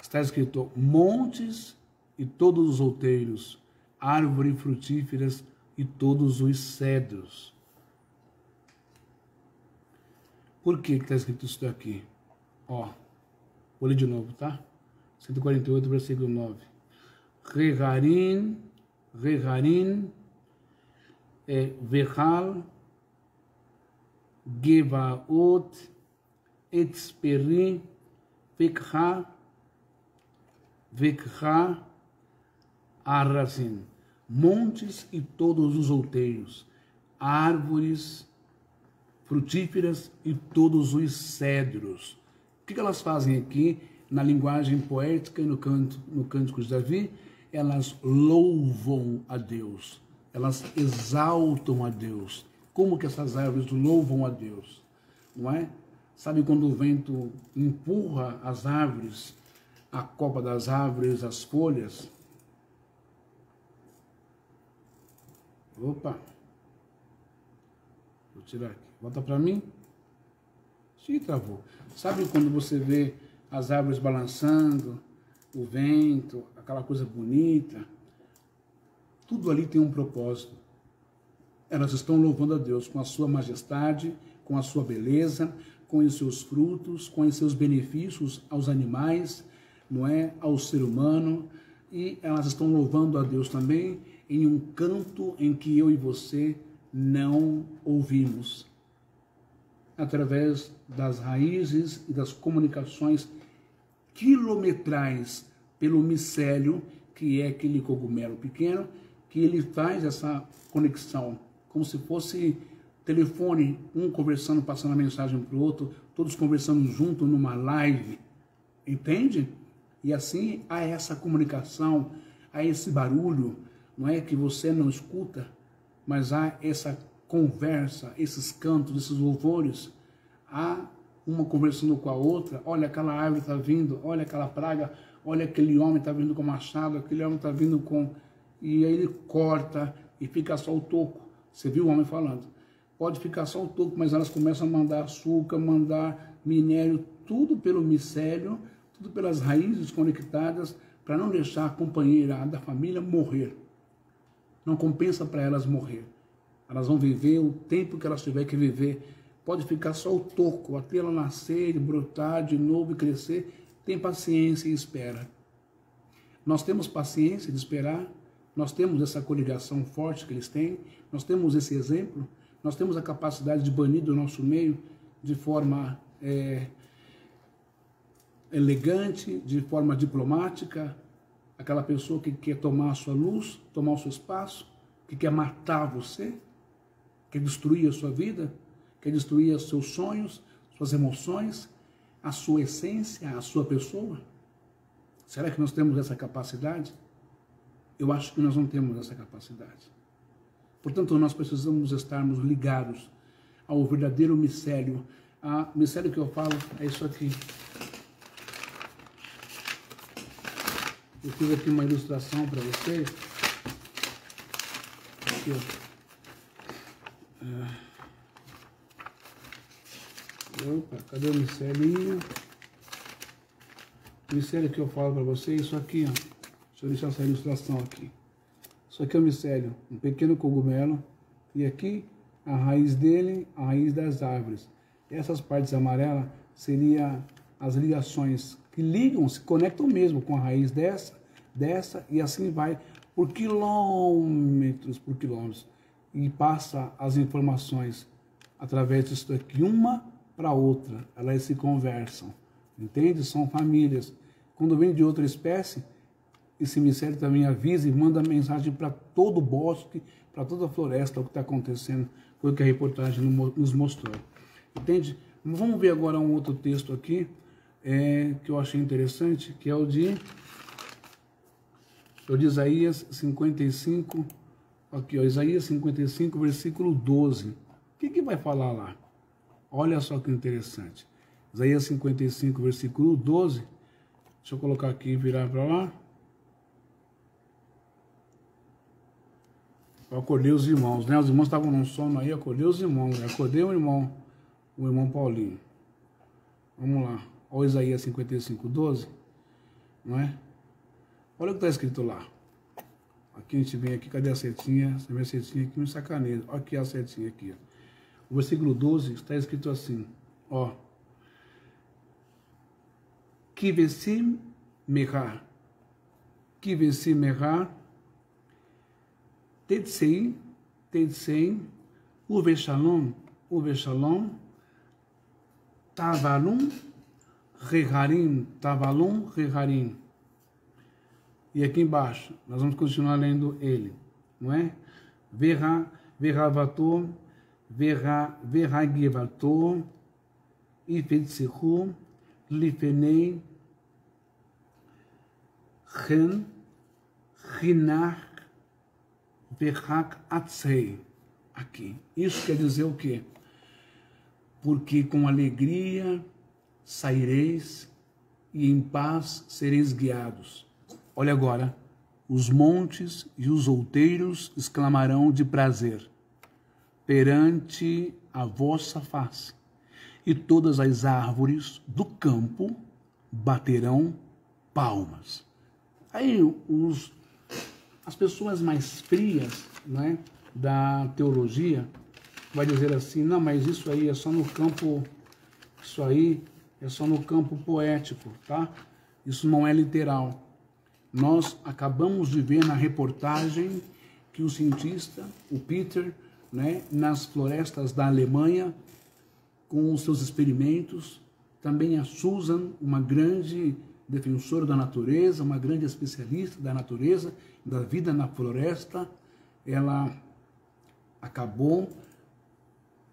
Está escrito montes e todos os outeiros, árvores frutíferas e todos os cedros. Por que está escrito isso daqui? Ó, vou ler de novo, tá? 148, versículo 9. Reharim, Vechal, Gevaot, Etzperi, Vekha, Arrazim. Montes e todos os outeiros, árvores frutíferas e todos os cedros. O que elas fazem aqui na linguagem poética e no Cântico de Davi? Elas louvam a Deus, elas exaltam a Deus. Como que essas árvores louvam a Deus? Não é? Sabe quando o vento empurra as árvores, a copa das árvores, as folhas? Opa! Vou tirar aqui. Volta para mim. Sim, travou. Sabe quando você vê as árvores balançando, o vento, aquela coisa bonita? Tudo ali tem um propósito. Elas estão louvando a Deus com a sua majestade, com a sua beleza, com os seus frutos, com os seus benefícios aos animais, não é? Ao ser humano. E elas estão louvando a Deus também em um canto em que eu e você não ouvimos. Através das raízes e das comunicações quilometrais pelo micélio, que é aquele cogumelo pequeno, que ele faz essa conexão, como se fosse telefone, um conversando, passando a mensagem para o outro, todos conversando junto numa live, entende? E assim há essa comunicação, há esse barulho, não é que você não escuta, mas há essa conversa, esses cantos, esses louvores, há uma conversando com a outra. Olha, aquela árvore está vindo, olha aquela praga, olha aquele homem está vindo com machado, aquele homem está vindo com... E aí ele corta e fica só o toco. Você viu o homem falando. Pode ficar só o toco, mas elas começam a mandar açúcar, mandar minério, tudo pelo micélio, tudo pelas raízes conectadas, para não deixar a companheira da família morrer. Não compensa para elas morrer. Elas vão viver o tempo que elas tiverem que viver. Pode ficar só o toco, até ela nascer, brotar de novo e crescer. Tem paciência e espera. Nós temos paciência de esperar. Nós temos essa coligação forte que eles têm. Nós temos esse exemplo. Nós temos a capacidade de banir do nosso meio de forma elegante, de forma diplomática, aquela pessoa que quer tomar a sua luz, tomar o seu espaço, que quer matar você, quer destruir a sua vida, quer destruir os seus sonhos, suas emoções, a sua essência, a sua pessoa. Será que nós temos essa capacidade? Eu acho que nós não temos essa capacidade. Portanto, nós precisamos estarmos ligados ao verdadeiro micélio. O micélio que eu falo é isso aqui. Eu fiz aqui uma ilustração para vocês. Aqui, ó. Opa, cadê o micelinho? O micélio que eu falo para vocês, isso aqui, ó. Deixa eu deixar essa ilustração aqui. Isso aqui é o micélio, um pequeno cogumelo. E aqui, a raiz dele, a raiz das árvores. Essas partes amarelas seriam as ligações que ligam, se conectam mesmo com a raiz dessa, e assim vai por quilômetros, e passa as informações através disso daqui, uma para outra, elas se conversam, entende? São famílias. Quando vem de outra espécie, esse micélio também avisa e manda mensagem para todo o bosque, para toda a floresta, o que está acontecendo, foi o que a reportagem nos mostrou, entende? Vamos ver agora um outro texto aqui, que eu achei interessante, que é o de Isaías 55, aqui, ó, Isaías 55, versículo 12. O que vai falar lá? Olha só que interessante. Isaías 55, versículo 12. Deixa eu colocar aqui e virar para lá. Eu acordei os irmãos, né? Os irmãos estavam num sono aí, acordei os irmãos. Acordei o irmão Paulinho. Vamos lá. Olha Isaías 55, 12. Não é? Olha o que está escrito lá. Aqui a gente vem aqui, cadê a setinha? Essa minha setinha aqui me sacaneia. Olha aqui a setinha aqui. Ó. O versículo 12 está escrito assim, ó. Kivesi meha, tetsei, uve shalom, tavalum, reharim. E aqui embaixo, nós vamos continuar lendo ele, não é? Veravator, verhagivator, ifetzihu, lifenei, chen, chinach, verhak atzei. Aqui. Isso quer dizer o quê? Porque com alegria saireis e em paz sereis guiados. Olha agora, os montes e os outeiros exclamarão de prazer perante a vossa face, e todas as árvores do campo baterão palmas. Aí as pessoas mais frias, né, da teologia vai dizer assim, não, mas isso aí é só no campo, poético, tá? Isso não é literal. Nós acabamos de ver na reportagem que o cientista, o Peter, né, nas florestas da Alemanha, com os seus experimentos, também a Susan, uma grande defensora da natureza, uma grande especialista da natureza, da vida na floresta, ela acabou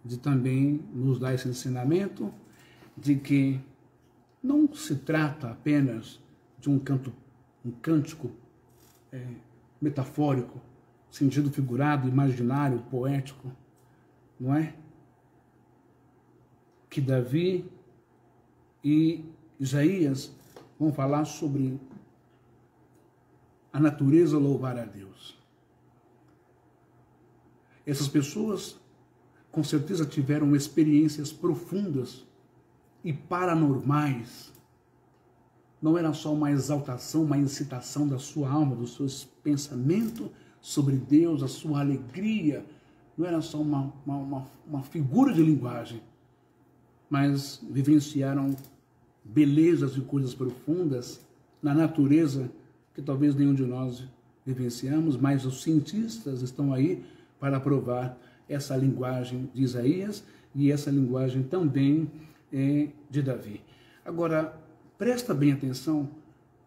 de também nos dar esse ensinamento de que não se trata apenas de um cântico metafórico, sentido figurado, imaginário, poético, não é? Que Davi e Isaías vão falar sobre a natureza louvar a Deus. Essas pessoas com certeza tiveram experiências profundas e paranormais. Não era só uma exaltação, uma incitação da sua alma, do seu pensamento sobre Deus, a sua alegria. Não era só uma figura de linguagem, mas vivenciaram belezas e coisas profundas na natureza que talvez nenhum de nós vivenciamos, mas os cientistas estão aí para provar essa linguagem de Isaías e essa linguagem também de Davi. Agora, presta bem atenção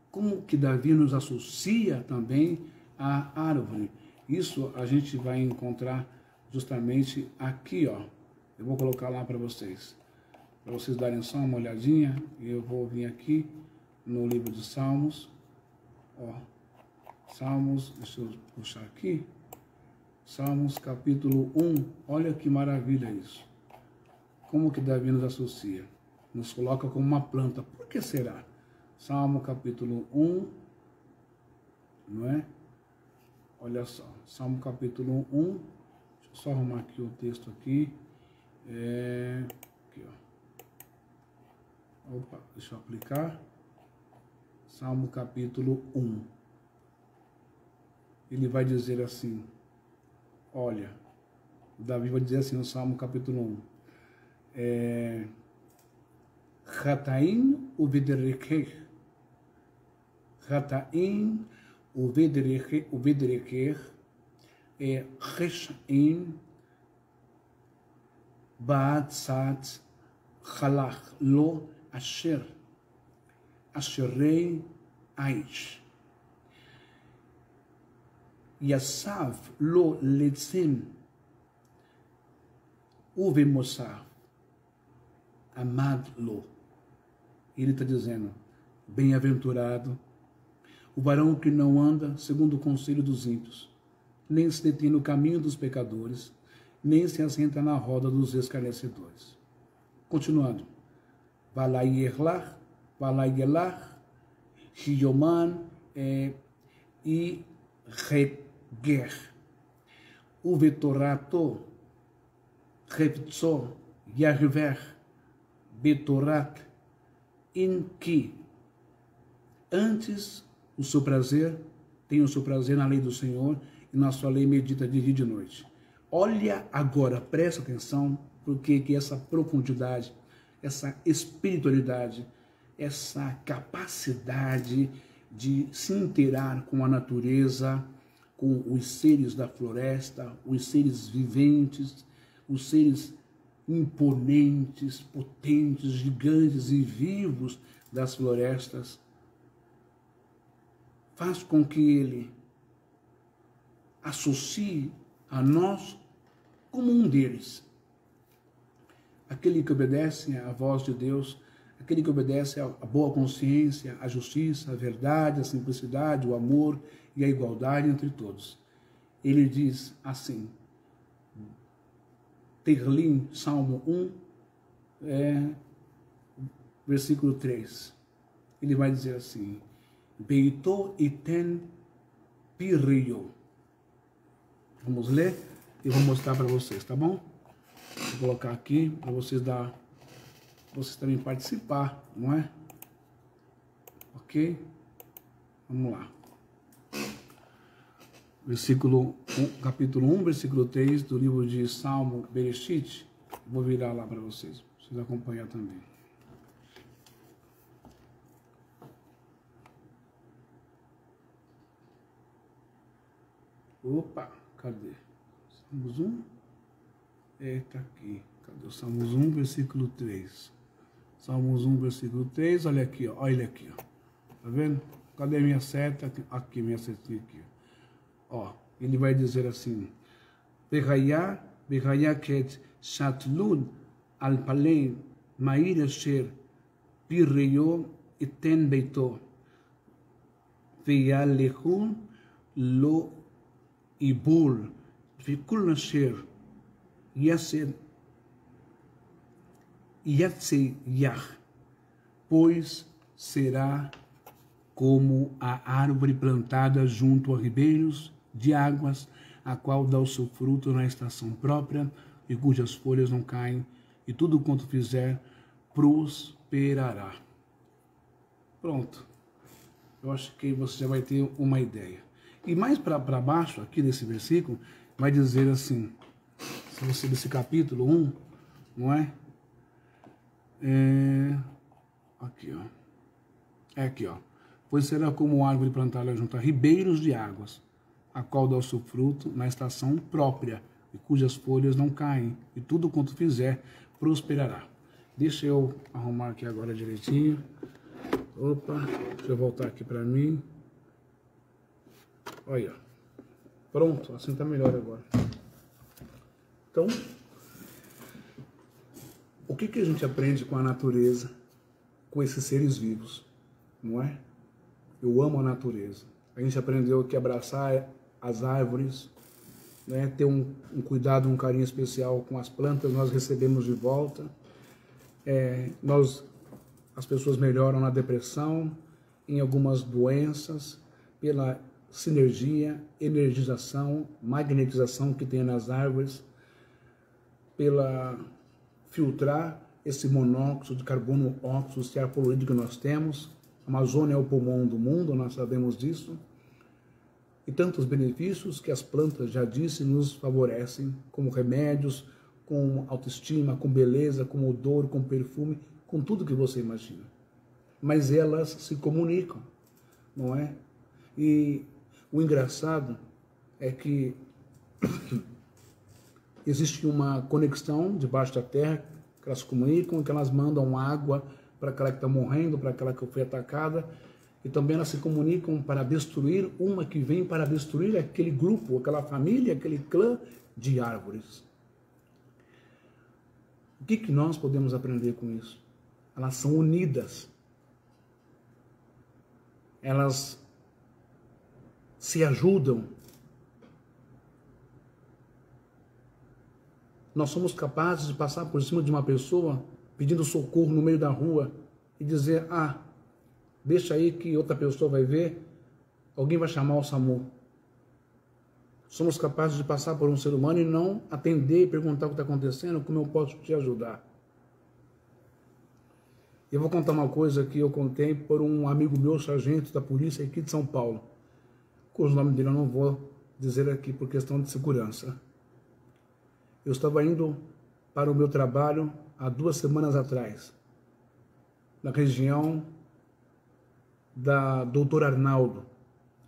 como que Davi nos associa também à árvore. Isso a gente vai encontrar justamente aqui, ó. Eu vou colocar lá para vocês darem só uma olhadinha. E eu vou vir aqui no livro de Salmos, ó. Salmos, deixa eu puxar aqui. Salmos capítulo 1, olha que maravilha isso. Como que Davi nos associa? Nos coloca como uma planta. Por que será? Salmo capítulo 1, não é? Olha só, Salmo capítulo 1, deixa eu só arrumar aqui o texto aqui. Aqui, ó. Opa, deixa eu aplicar. Salmo capítulo 1. Ele vai dizer assim, olha, Davi vai dizer assim no Salmo capítulo 1. Chataim uvedereker. Chataim uvedereker. Reshaim ba'atzat chalach lo asherei aish. Yasav lo letzim uvemosar amad lo. Ele está dizendo, bem-aventurado o varão que não anda segundo o conselho dos ímpios, nem se detém no caminho dos pecadores, nem se assenta na roda dos escarnecedores. Continuando. Valayelach, Hioman e Reger. Uvetorato, Reptso, Yahver, Betorat, em que antes o seu prazer, tem o seu prazer na lei do Senhor, e na sua lei medita de dia e de noite. Olha agora, presta atenção, porque que essa profundidade, essa espiritualidade, essa capacidade de se inteirar com a natureza, com os seres da floresta, os seres viventes, os seres imponentes, potentes, gigantes e vivos das florestas, faz com que ele associe a nós como um deles. Aquele que obedece à voz de Deus, aquele que obedece à boa consciência, à justiça, à verdade, à simplicidade, o amor e a igualdade entre todos. Ele diz assim, Terlim, Salmo 1, versículo 3. Ele vai dizer assim, Beito iten pirio. Vamos ler e vou mostrar para vocês, tá bom? Vou colocar aqui para vocês também participar, não é? Ok? Vamos lá. Capítulo 1, versículo 3 do livro de Salmo Bereshit. Vou virar lá para vocês acompanhar também. Opa, cadê? Salmos 1? Tá aqui. Cadê o Salmos 1, versículo 3? Salmos 1, versículo 3, olha aqui, ó. Olha aqui, ó. Tá vendo? Cadê minha seta? Aqui, minha setinha aqui, ó. Ele vai dizer assim, Beraya ket shatlud al palei ma'ir asher pirreyo eten beito veyalehun lo ibul vikul asher yatseyach, pois será como a árvore plantada junto a ribeiros de águas, a qual dá o seu fruto na estação própria, e cujas folhas não caem, e tudo quanto fizer prosperará. Pronto. Eu acho que você já vai ter uma ideia. E mais para baixo, aqui nesse versículo, vai dizer assim, se você desse capítulo 1, não é? Aqui, ó. É aqui, ó. Pois será como árvore plantada junto a ribeiros de águas, a qual dá o seu fruto na estação própria, e cujas folhas não caem, e tudo quanto fizer prosperará. Deixa eu arrumar aqui agora direitinho. Opa, deixa eu voltar aqui para mim. Olha, pronto, assim tá melhor agora. Então, o que a gente aprende com a natureza, com esses seres vivos, não é? Eu amo a natureza. A gente aprendeu que abraçar as árvores, né, ter um cuidado, um carinho especial com as plantas, nós recebemos de volta. As pessoas melhoram na depressão, em algumas doenças, pela sinergia, energização, magnetização que tem nas árvores, pela filtrar esse monóxido de carbono, óxido, esse ar poluído que nós temos. A Amazônia é o pulmão do mundo, nós sabemos disso. E tantos benefícios que as plantas, já disse, nos favorecem, como remédios, com autoestima, com beleza, com odor, com perfume, com tudo que você imagina. Mas elas se comunicam, não é? E o engraçado é que existe uma conexão debaixo da terra, que elas comunicam, que elas mandam água para aquela que está morrendo, para aquela que foi atacada, e também elas se comunicam para destruir uma que vem para destruir aquele grupo, aquela família, aquele clã de árvores. O que nós podemos aprender com isso? Elas são unidas. Elas se ajudam. Nós somos capazes de passar por cima de uma pessoa pedindo socorro no meio da rua e dizer, deixa aí que outra pessoa vai ver, alguém vai chamar o SAMU. Somos capazes de passar por um ser humano e não atender e perguntar o que está acontecendo, como eu posso te ajudar. Eu vou contar uma coisa que eu contei por um amigo meu, sargento da polícia aqui de São Paulo, cujo nome dele eu não vou dizer aqui por questão de segurança. Eu estava indo para o meu trabalho há 2 semanas atrás, na região da Doutor Arnaldo,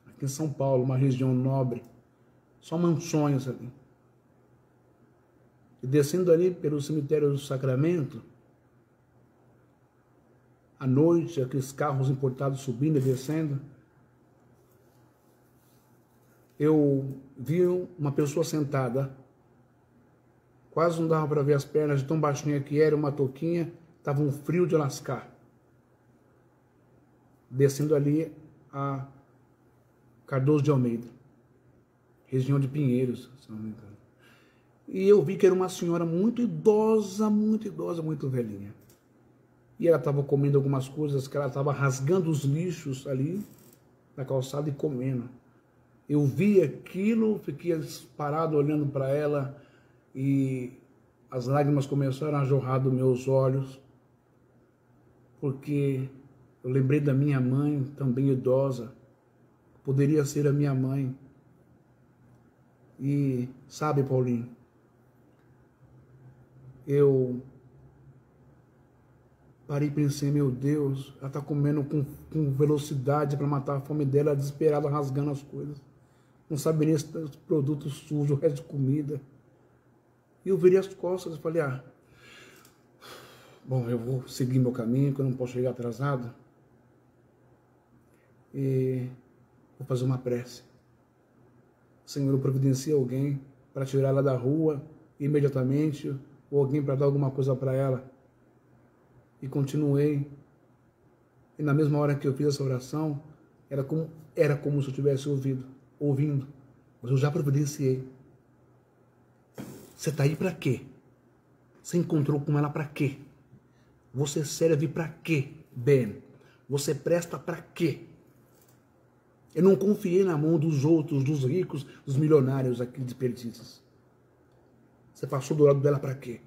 aqui em São Paulo, uma região nobre, só mansões ali. E descendo ali pelo cemitério do Sacramento, à noite, aqueles carros importados subindo e descendo, eu vi uma pessoa sentada, quase não dava para ver as pernas de tão baixinha que era, uma touquinha, estava um frio de lascar. Descendo ali a Cardoso de Almeida, região de Pinheiros, se não me engano. E eu vi que era uma senhora muito idosa, muito velhinha. E ela estava comendo algumas coisas, que ela estava rasgando os lixos ali na calçada e comendo. Eu vi aquilo, fiquei parado olhando para ela e as lágrimas começaram a jorrar dos meus olhos, porque eu lembrei da minha mãe, também idosa, poderia ser a minha mãe. E sabe, Paulinho, eu parei e pensei, meu Deus, ela está comendo com velocidade para matar a fome dela, desesperada, rasgando as coisas. Não sabe nem se tem produtos sujos, o resto de comida. E eu virei as costas e falei, bom, eu vou seguir meu caminho, que eu não posso chegar atrasado. E vou fazer uma prece. Senhor, providencia alguém para tirar ela da rua imediatamente, ou alguém para dar alguma coisa para ela. E continuei. E na mesma hora que eu fiz essa oração, era como se eu tivesse ouvindo. Mas eu já providenciei. Você está aí para quê? Você encontrou com ela para quê? Você serve para quê, Ben? Você presta para quê? Eu não confiei na mão dos outros, dos ricos, dos milionários aqui de Perdizes. Você passou do lado dela para quê?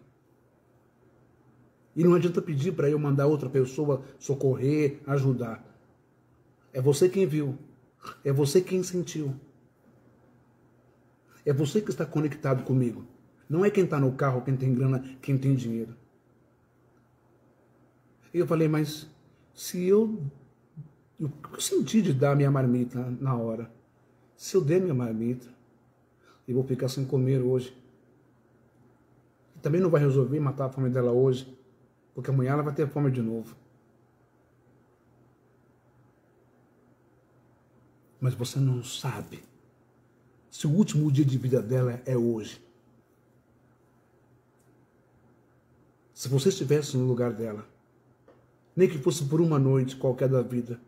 E não adianta pedir para eu mandar outra pessoa socorrer, ajudar. É você quem viu. É você quem sentiu. É você que está conectado comigo. Não é quem está no carro, quem tem grana, quem tem dinheiro. E eu falei, mas se eu senti de dar minha marmita na hora. Se eu der minha marmita, eu vou ficar sem comer hoje. E também não vai resolver matar a fome dela hoje, porque amanhã ela vai ter fome de novo. Mas você não sabe se o último dia de vida dela é hoje. Se você estivesse no lugar dela, nem que fosse por uma noite qualquer da vida,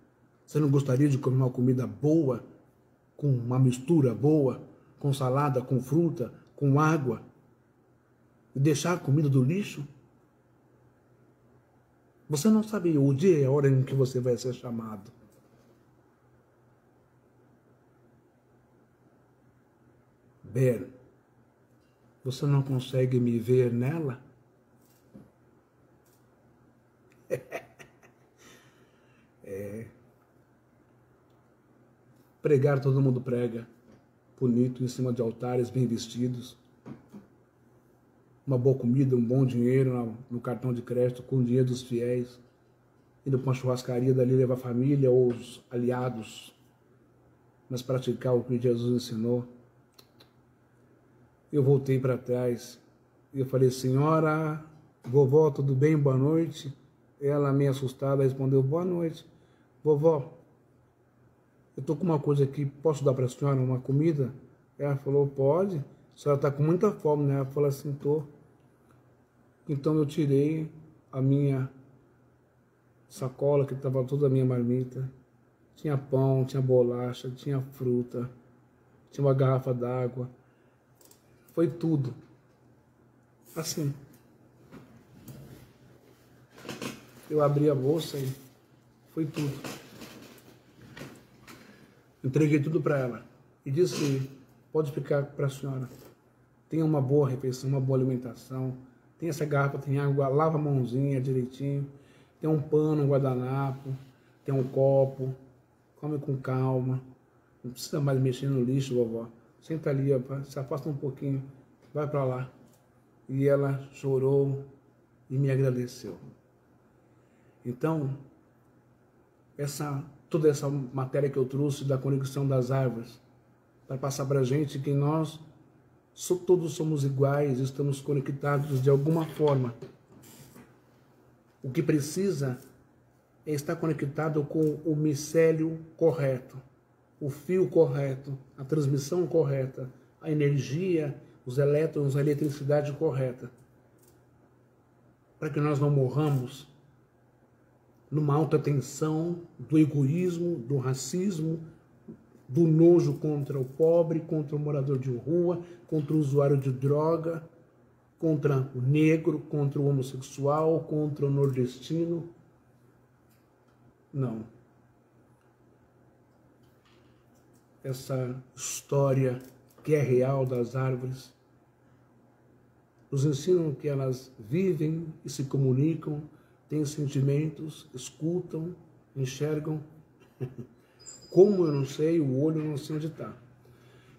você não gostaria de comer uma comida boa, com uma mistura boa, com salada, com fruta, com água, e deixar a comida do lixo? Você não sabe o dia e a hora em que você vai ser chamado. Ben, você não consegue me ver nela? Pregar todo mundo prega, bonito, em cima de altares, bem vestidos. Uma boa comida, um bom dinheiro no cartão de crédito, com o dinheiro dos fiéis. Indo para uma churrascaria, dali levar a família ou os aliados. Mas praticar o que Jesus ensinou. Eu voltei para trás e eu falei, senhora, vovó, tudo bem? Boa noite. Ela, meio assustada, respondeu, boa noite. Vovó, eu estou com uma coisa aqui, posso dar para a senhora uma comida? Ela falou, pode. A senhora está com muita fome, né? Ela falou assim, estou. Então eu tirei a minha sacola, que estava toda a minha marmita. Tinha pão, tinha bolacha, tinha fruta, tinha uma garrafa d'água. Foi tudo. Assim. Eu abri a bolsa e foi tudo. Entreguei tudo para ela e disse, pode ficar para a senhora. Tenha uma boa refeição, uma boa alimentação. Tem essa garrafa, tem água, lava a mãozinha direitinho. Tem um pano, um guardanapo, tem um copo. Come com calma. Não precisa mais mexer no lixo, vovó. Senta ali, se afasta um pouquinho, vai para lá. E ela chorou e me agradeceu. Então, toda essa matéria que eu trouxe da conexão das árvores, para passar para a gente que nós todos somos iguais, estamos conectados de alguma forma. O que precisa é estar conectado com o micélio correto, o fio correto, a transmissão correta, a energia, os elétrons, a eletricidade correta, para que nós não morramos numa alta tensão do egoísmo, do racismo, do nojo contra o pobre, contra o morador de rua, contra o usuário de droga, contra o negro, contra o homossexual, contra o nordestino. Não. Essa história que é real das árvores nos ensinam que elas vivem e se comunicam, têm sentimentos, escutam, enxergam. Como eu não sei, o olho não sei onde está.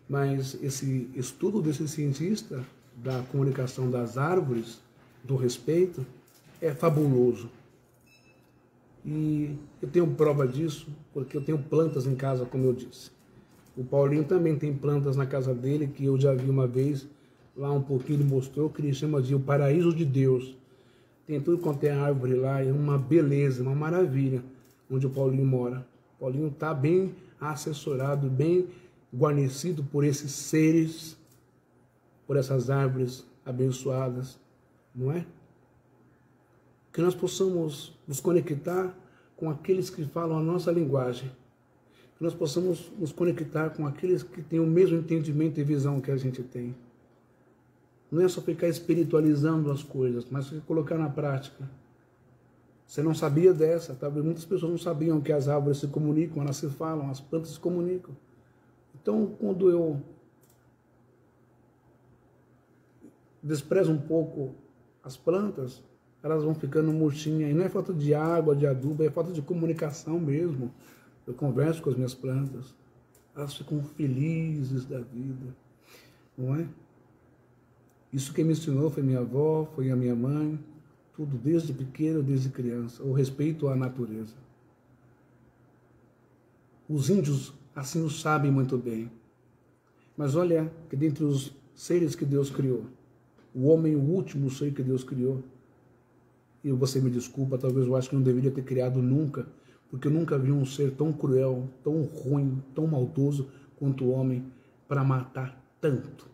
Mas esse estudo desse cientista da comunicação das árvores, do respeito, é fabuloso. E eu tenho prova disso, porque eu tenho plantas em casa, como eu disse. O Paulinho também tem plantas na casa dele, que eu já vi uma vez, lá um pouquinho ele mostrou, que ele chama de o paraíso de Deus. Tem tudo quanto é árvore lá, é uma beleza, uma maravilha, onde o Paulinho mora. O Paulinho está bem assessorado, bem guarnecido por esses seres, por essas árvores abençoadas, não é? Que nós possamos nos conectar com aqueles que falam a nossa linguagem. Que nós possamos nos conectar com aqueles que têm o mesmo entendimento e visão que a gente tem. Não é só ficar espiritualizando as coisas, mas colocar na prática. Você não sabia dessa, talvez muitas pessoas não sabiam que as árvores se comunicam, elas se falam, as plantas se comunicam. Então, quando eu desprezo um pouco as plantas, elas vão ficando murchinhas. E não é falta de água, de adubo, é falta de comunicação mesmo. Eu converso com as minhas plantas, elas ficam felizes da vida, não é? Isso quem me ensinou foi minha avó, foi a minha mãe, tudo desde pequeno, desde criança, o respeito à natureza. Os índios assim o sabem muito bem. Mas olha que dentre os seres que Deus criou, o homem, o último ser que Deus criou, e você me desculpa, talvez eu acho que não deveria ter criado nunca, porque eu nunca vi um ser tão cruel, tão ruim, tão maldoso quanto o homem, para matar tanto,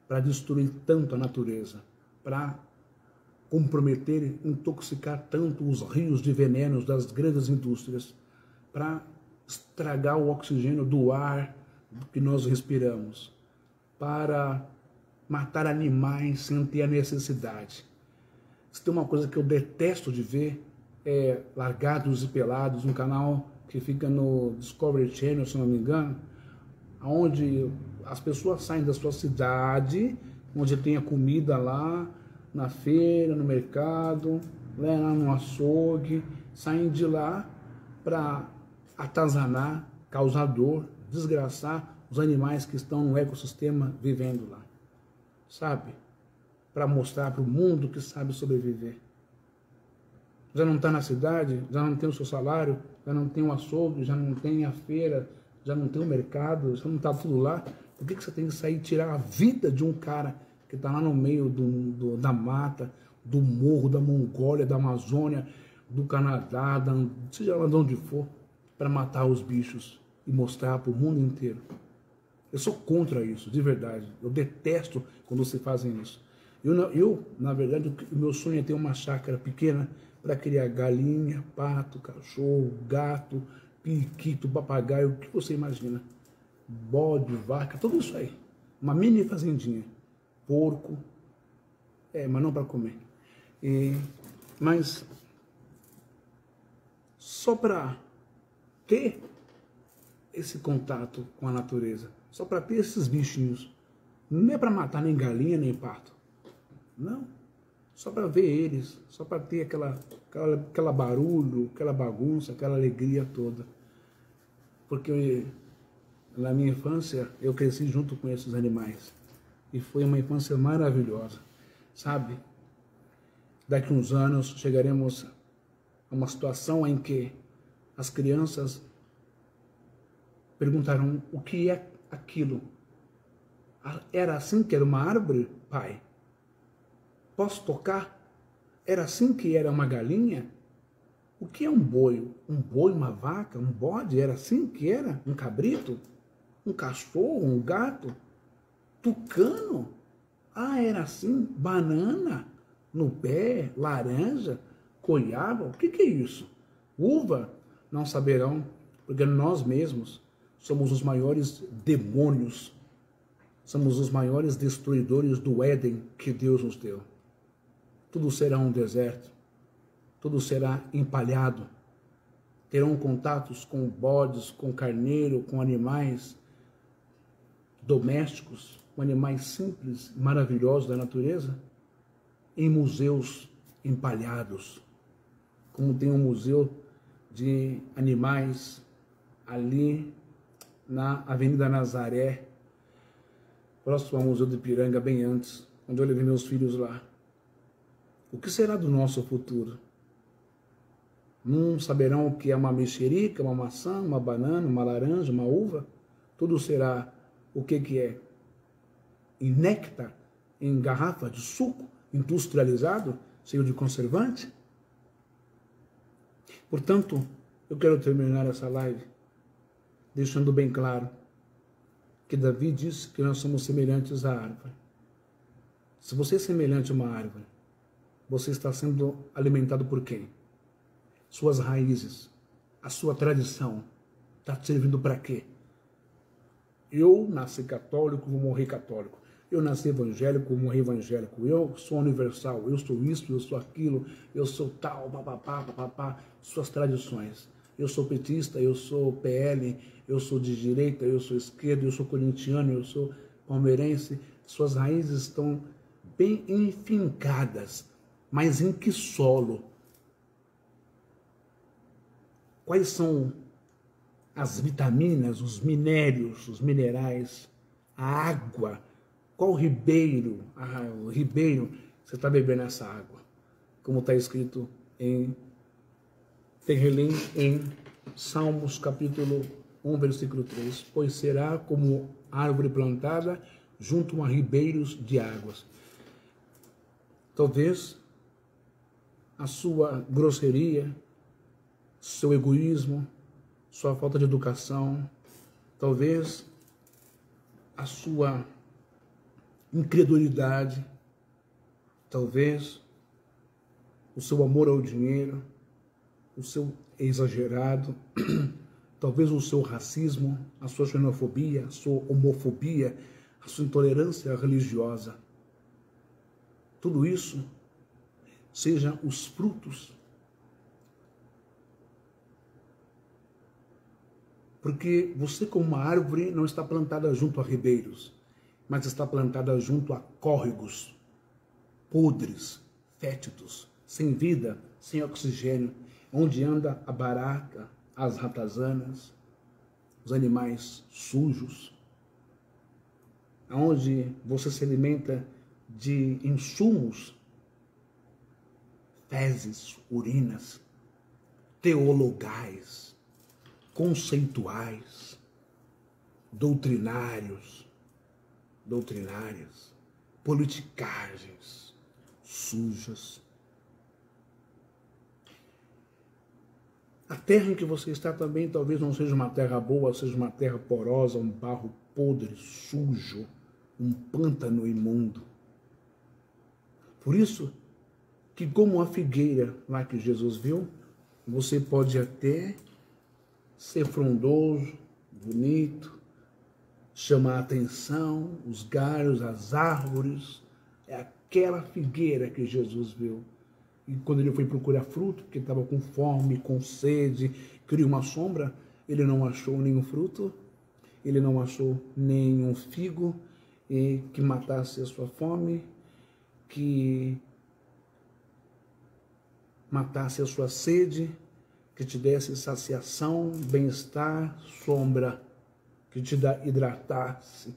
para destruir tanto a natureza, para comprometer, intoxicar tanto os rios de venenos das grandes indústrias, para estragar o oxigênio do ar que nós respiramos, para matar animais sem ter a necessidade. Se tem uma coisa que eu detesto de ver, é Largados e Pelados, um canal que fica no Discovery Channel, se não me engano, onde as pessoas saem da sua cidade, onde tem a comida lá, na feira, no mercado, lá no açougue, saem de lá para atazanar, causar dor, desgraçar os animais que estão no ecossistema vivendo lá, sabe? Para mostrar para o mundo que sabe sobreviver. Já não está na cidade, já não tem o seu salário, já não tem o açougue, já não tem a feira, já não tem o mercado, já não está tudo lá. Por que você tem que sair e tirar a vida de um cara que está lá no meio da mata, do morro, da Mongólia, da Amazônia, do Canadá, seja lá de onde for, para matar os bichos e mostrar para o mundo inteiro? Eu sou contra isso, de verdade. Eu detesto quando se fazem isso. Eu, na verdade, o meu sonho é ter uma chácara pequena para criar galinha, pato, cachorro, gato, periquito, papagaio, o que você imagina. Bode, vaca, tudo isso aí. Uma mini fazendinha. Porco, mas não para comer. Mas só para ter esse contato com a natureza, só para ter esses bichinhos. Não é para matar nem galinha, nem pato. Não. Só para ver eles, só para ter aquela barulho, aquela bagunça, aquela alegria toda. Porque na minha infância eu cresci junto com esses animais. E foi uma infância maravilhosa, sabe? Daqui a uns anos chegaremos a uma situação em que as crianças perguntarão o que é aquilo. Era assim que era uma árvore, pai? Posso tocar? Era assim que era uma galinha? O que é um boi? Um boi, uma vaca, um bode? Era assim que era? Um cabrito? Um cachorro? Um gato? Tucano? Ah, era assim? Banana? No pé? Laranja? Goiaba? O que é isso? Uva? Não saberão, porque nós mesmos somos os maiores demônios. Somos os maiores destruidores do Éden que Deus nos deu. Tudo será um deserto. Tudo será empalhado. Terão contatos com bodes, com carneiro, com animais domésticos, com animais simples, maravilhosos da natureza, em museus empalhados. Como tem um museu de animais ali na Avenida Nazaré, próximo ao Museu do Ipiranga, bem antes, onde eu levei meus filhos lá. O que será do nosso futuro? Não saberão o que é uma mexerica, uma maçã, uma banana, uma laranja, uma uva? Tudo será o que é? Em néctar, em garrafa de suco industrializado, cheio de conservante? Portanto, eu quero terminar essa live deixando bem claro que Davi disse que nós somos semelhantes à árvore. Se você é semelhante a uma árvore, você está sendo alimentado por quem? Suas raízes, a sua tradição, está te servindo para quê? Eu nasci católico, vou morrer católico. Eu nasci evangélico, morri evangélico. Eu sou universal, eu sou isso, eu sou aquilo, eu sou tal, papapá, papapá, suas tradições. Eu sou petista, eu sou PL, eu sou de direita, eu sou esquerda, eu sou corintiano, eu sou palmeirense. Suas raízes estão bem enfincadas, mas em que solo? Quais são as vitaminas, os minérios, os minerais, a água? Qual ribeiro? O ribeiro, você está bebendo essa água? Como está escrito em Terrelim, em Salmos capítulo 1, versículo 3. Pois será como árvore plantada junto a ribeiros de águas. Talvez a sua grosseria, seu egoísmo, sua falta de educação, talvez a sua incredulidade, talvez o seu amor ao dinheiro, o seu exagerado, talvez o seu racismo, a sua xenofobia, a sua homofobia, a sua intolerância religiosa. Tudo isso sejam os frutos. Porque você, como uma árvore, não está plantada junto a ribeiros, mas está plantada junto a córregos podres, fétidos, sem vida, sem oxigênio, onde anda a barata, as ratazanas, os animais sujos, onde você se alimenta de insumos, fezes, urinas, teologais, conceituais, doutrinárias, politicagens, sujas. A terra em que você está também talvez não seja uma terra boa, seja uma terra porosa, um barro podre, sujo, um pântano imundo. Por isso que, como a figueira lá que Jesus viu, você pode até ser frondoso, bonito, chamar a atenção, os galhos, as árvores. É aquela figueira que Jesus viu. E quando ele foi procurar fruto, porque estava com fome, com sede, queria uma sombra, ele não achou nenhum fruto, ele não achou nenhum figo que matasse a sua fome, que matasse a sua sede, que te desse saciação, bem-estar, sombra, que te hidratasse.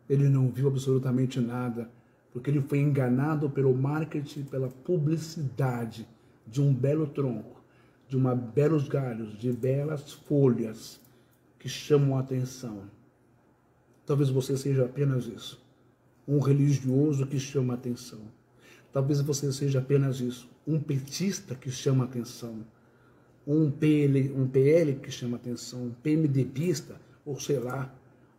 Ele não viu absolutamente nada, porque ele foi enganado pelo marketing, pela publicidade de um belo tronco, de belos galhos, de belas folhas que chamam a atenção. Talvez você seja apenas isso, um religioso que chama a atenção. Talvez você seja apenas isso, um petista que chama a atenção, um PL que chama a atenção, um PMDBista, ou sei lá,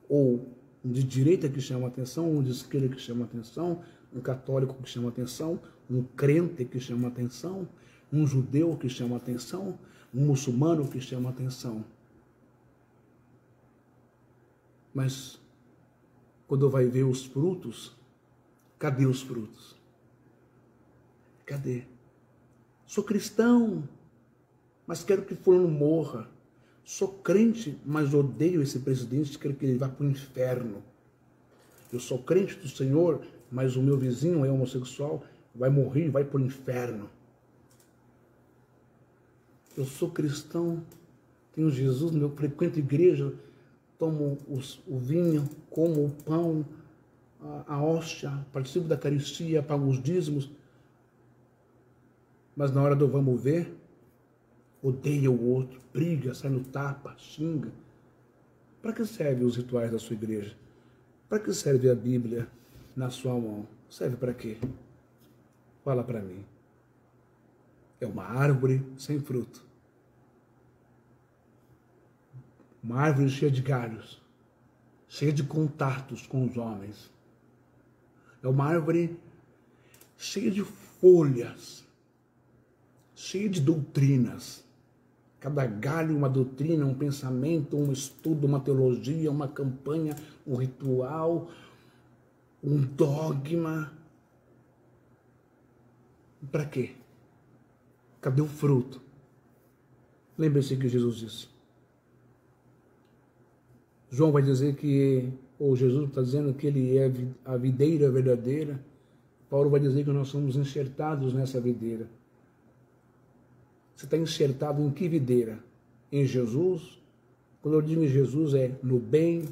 ou um de direita que chama a atenção, um de esquerda que chama a atenção, um católico que chama a atenção, um crente que chama a atenção, um judeu que chama a atenção, um muçulmano que chama a atenção. Mas quando vai ver os frutos, cadê os frutos? Cadê? Sou cristão, mas quero que fulano morra. Sou crente, mas odeio esse presidente, quero que ele vá para o inferno. Eu sou crente do Senhor, mas o meu vizinho é homossexual, vai morrer e vai para o inferno. Eu sou cristão, tenho Jesus, eu frequento igreja, tomo o vinho, como o pão, a hóstia, participo da Eucaristia, pago os dízimos, mas na hora do vamos ver, odeia o outro, briga, sai no tapa, xinga. Para que servem os rituais da sua igreja? Para que serve a Bíblia na sua mão? Serve para quê? Fala para mim. É uma árvore sem fruto. Uma árvore cheia de galhos, cheia de contatos com os homens. É uma árvore cheia de folhas, cheia de doutrinas. Cada galho, uma doutrina, um pensamento, um estudo, uma teologia, uma campanha, um ritual, um dogma. Para quê? Cadê o fruto? Lembre-se que Jesus disse. João vai dizer que, ou Jesus está dizendo que ele é a videira verdadeira. Paulo vai dizer que nós somos enxertados nessa videira. Você está enxertado em que videira? Em Jesus? Quando eu digo em Jesus é no bem,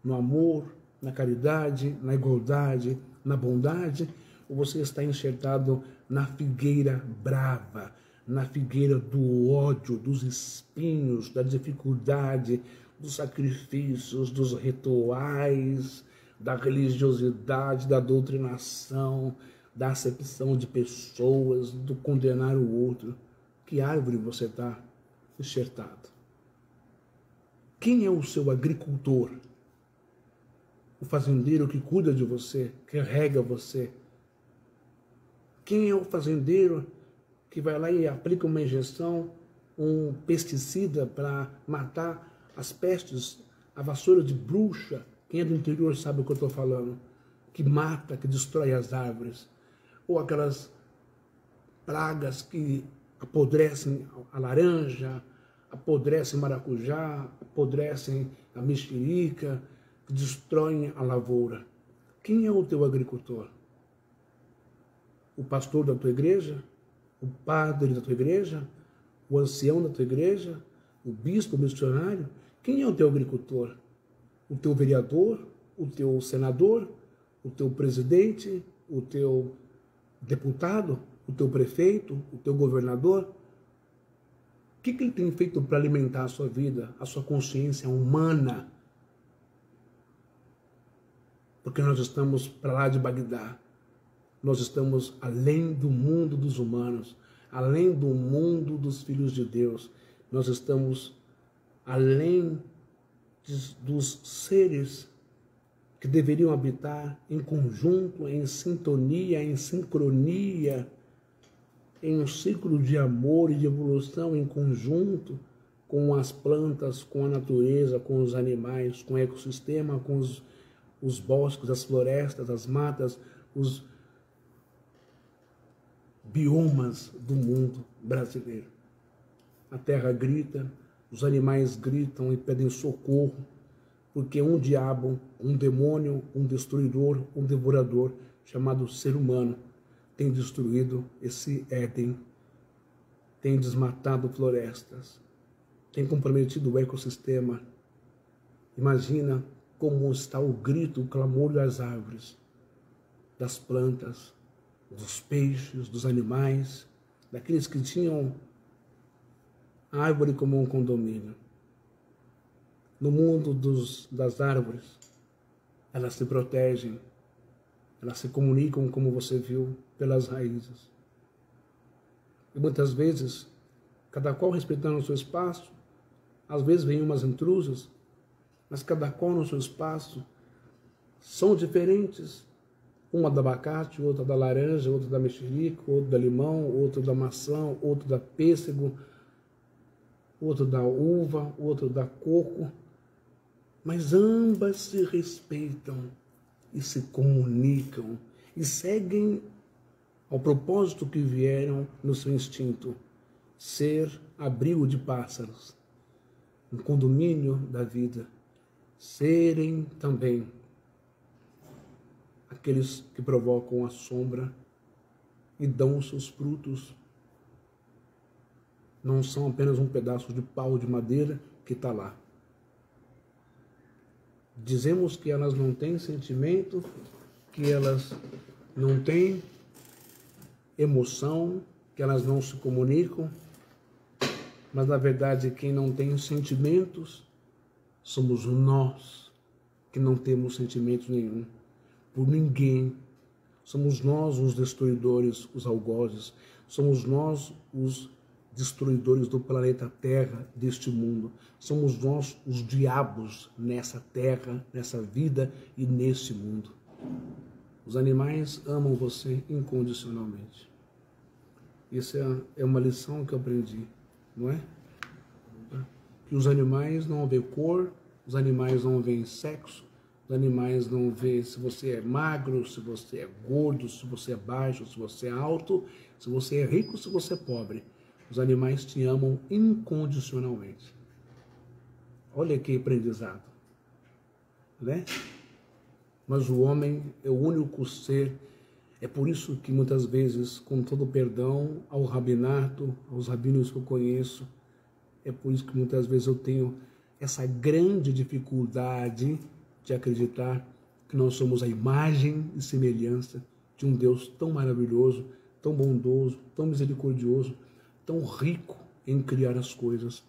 no amor, na caridade, na igualdade, na bondade? Ou você está enxertado na figueira brava, na figueira do ódio, dos espinhos, da dificuldade, dos sacrifícios, dos rituais, da religiosidade, da doutrinação, da acepção de pessoas, do condenar o outro? Que árvore você está enxertado? Quem é o seu agricultor? O fazendeiro que cuida de você, que rega você? Quem é o fazendeiro que vai lá e aplica uma injeção, um pesticida para matar as pestes, a vassoura de bruxa? Quem é do interior sabe o que eu estou falando. Que mata, que destrói as árvores. Ou aquelas pragas que apodrecem a laranja, apodrecem o maracujá, apodrecem a mexerica, que destroem a lavoura. Quem é o teu agricultor? O pastor da tua igreja? O padre da tua igreja? O ancião da tua igreja? O bispo, o missionário? Quem é o teu agricultor? O teu vereador? O teu senador? O teu presidente? O teu deputado? O teu prefeito? O teu governador? O que ele tem feito para alimentar a sua vida, a sua consciência humana? Porque nós estamos para lá de Bagdá. Nós estamos além do mundo dos humanos, além do mundo dos filhos de Deus. Nós estamos além dos seres que deveriam habitar em conjunto, em sintonia, em sincronia, em um ciclo de amor e de evolução em conjunto com as plantas, com a natureza, com os animais, com o ecossistema, com os bosques, as florestas, as matas, os biomas do mundo brasileiro. A terra grita, os animais gritam e pedem socorro, porque um diabo, um demônio, um destruidor, um devorador, chamado ser humano, tem destruído esse Éden, tem desmatado florestas, tem comprometido o ecossistema. Imagina como está o grito, o clamor das árvores, das plantas, dos peixes, dos animais, daqueles que tinham a árvore como um condomínio. No mundo das árvores, elas se protegem, elas se comunicam, como você viu, pelas raízes. E muitas vezes, cada qual respeitando o seu espaço, às vezes vem umas intrusas, mas cada qual no seu espaço são diferentes. Uma da abacate, outra da laranja, outra da mexerica, outra da limão, outra da maçã, outra da pêssego, outra da uva, outra da coco. Mas ambas se respeitam e se comunicam e seguem ao propósito que vieram no seu instinto, ser abrigo de pássaros, um condomínio da vida, serem também aqueles que provocam a sombra e dão os seus frutos. Não são apenas um pedaço de pau de madeira que está lá. Dizemos que elas não têm sentimento, que elas não têm emoção, que elas não se comunicam, mas na verdade quem não tem sentimentos somos nós, que não temos sentimentos nenhum por ninguém. Somos nós os destruidores, os algozes, somos nós os destruidores do planeta Terra, deste mundo. Somos nós os diabos nessa terra, nessa vida e neste mundo. Os animais amam você incondicionalmente. Isso é uma lição que eu aprendi, não é? que os animais não vê cor, os animais não veem sexo, os animais não vê se você é magro, se você é gordo, se você é baixo, se você é alto, se você é rico, se você é pobre. Os animais te amam incondicionalmente. Olha que aprendizado, né? Mas o homem é o único ser. É por isso que muitas vezes, com todo perdão ao rabinato, aos rabinos que eu conheço, é por isso que muitas vezes eu tenho essa grande dificuldade de acreditar que nós somos a imagem e semelhança de um Deus tão maravilhoso, tão bondoso, tão misericordioso, tão rico em criar as coisas,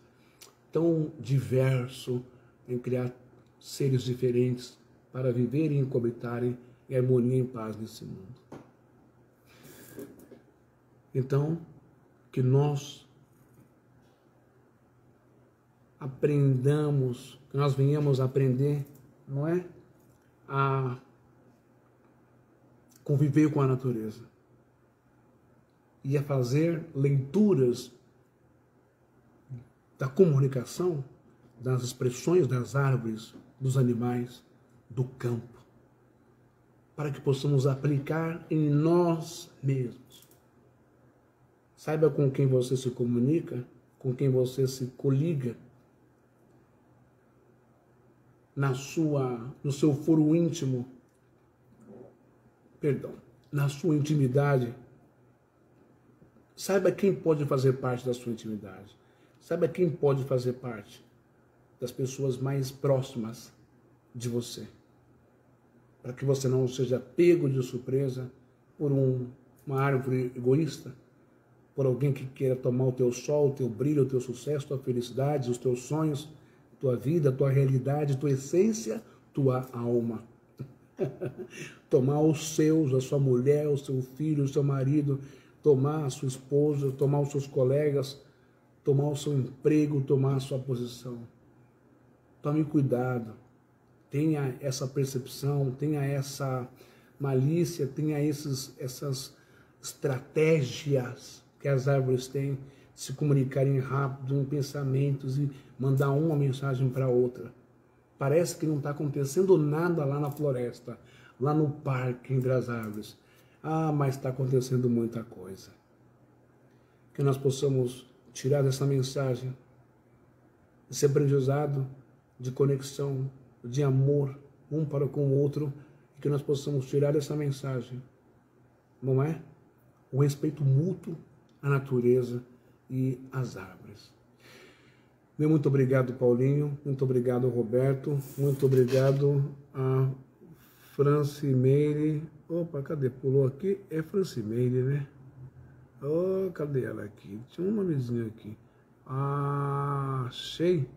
tão diverso em criar seres diferentes para viverem e coabitarem em harmonia e em paz nesse mundo. Então, que nós aprendamos, que nós venhamos a aprender, não é? A conviver com a natureza e a fazer leituras da comunicação, das expressões das árvores, dos animais, do campo, para que possamos aplicar em nós mesmos. Saiba com quem você se comunica, com quem você se coliga, no seu foro íntimo, na sua intimidade. Saiba quem pode fazer parte da sua intimidade. Saiba quem pode fazer parte das pessoas mais próximas de você. Para que você não seja pego de surpresa por uma árvore egoísta, por alguém que queira tomar o teu sol, o teu brilho, o teu sucesso, tua felicidade, os teus sonhos, tua vida, tua realidade, tua essência, tua alma. Tomar os seus, a sua mulher, o seu filho, o seu marido, tomar a sua esposa, tomar os seus colegas, tomar o seu emprego, tomar a sua posição. Tome cuidado, tenha essa percepção, tenha essa malícia, tenha essas estratégias que as árvores têm, se comunicarem rápido em pensamentos e mandar uma mensagem para outra. Parece que não está acontecendo nada lá na floresta, lá no parque entre as árvores. Mas está acontecendo muita coisa. Que nós possamos tirar dessa mensagem esse aprendizado de conexão, de amor um para com o outro, e que nós possamos tirar dessa mensagem, não é? O respeito mútuo à natureza e às árvores. Muito obrigado, Paulinho. Muito obrigado, Roberto. Muito obrigado a Francimeire. Opa, cadê? Pulou aqui. É Francimeire, né? Oh, cadê ela aqui? Tinha um nomezinho aqui. Achei.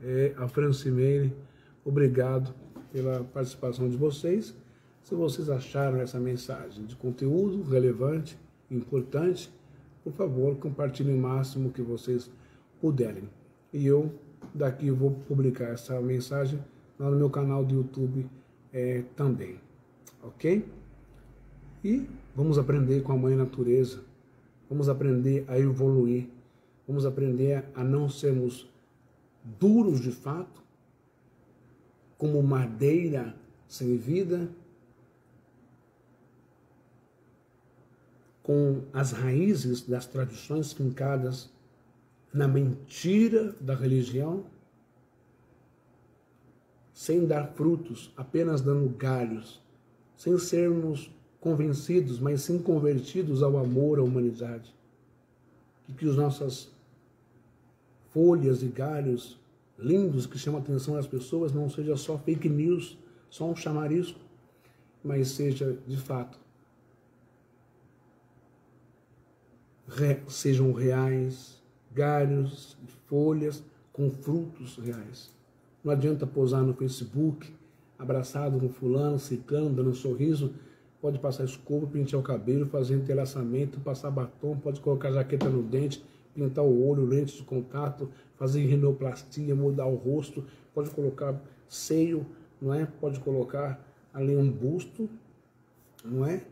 É a Francimeire. Obrigado pela participação de vocês. Se vocês acharam essa mensagem de conteúdo relevante, importante, por favor, compartilhem o máximo que vocês puderem. E eu daqui vou publicar essa mensagem lá no meu canal do YouTube também, ok? E vamos aprender com a Mãe Natureza, vamos aprender a evoluir, vamos aprender a não sermos duros de fato, como madeira sem vida, com as raízes das tradições fincadas na mentira da religião, sem dar frutos, apenas dando galhos, sem sermos convencidos, mas sim convertidos ao amor, à humanidade. E que as nossas folhas e galhos lindos que chamam a atenção das pessoas não seja só fake news, só um chamarisco, mas seja de fato sejam reais, galhos e folhas com frutos reais. Não adianta posar no Facebook, abraçado com fulano, ciclano, dando um sorriso. Pode passar escova, pentear o cabelo, fazer entrelaçamento, passar batom, pode colocar jaqueta no dente, pintar o olho, lentes de contato, fazer rinoplastia, mudar o rosto, pode colocar seio, não é? Pode colocar ali um busto, não é?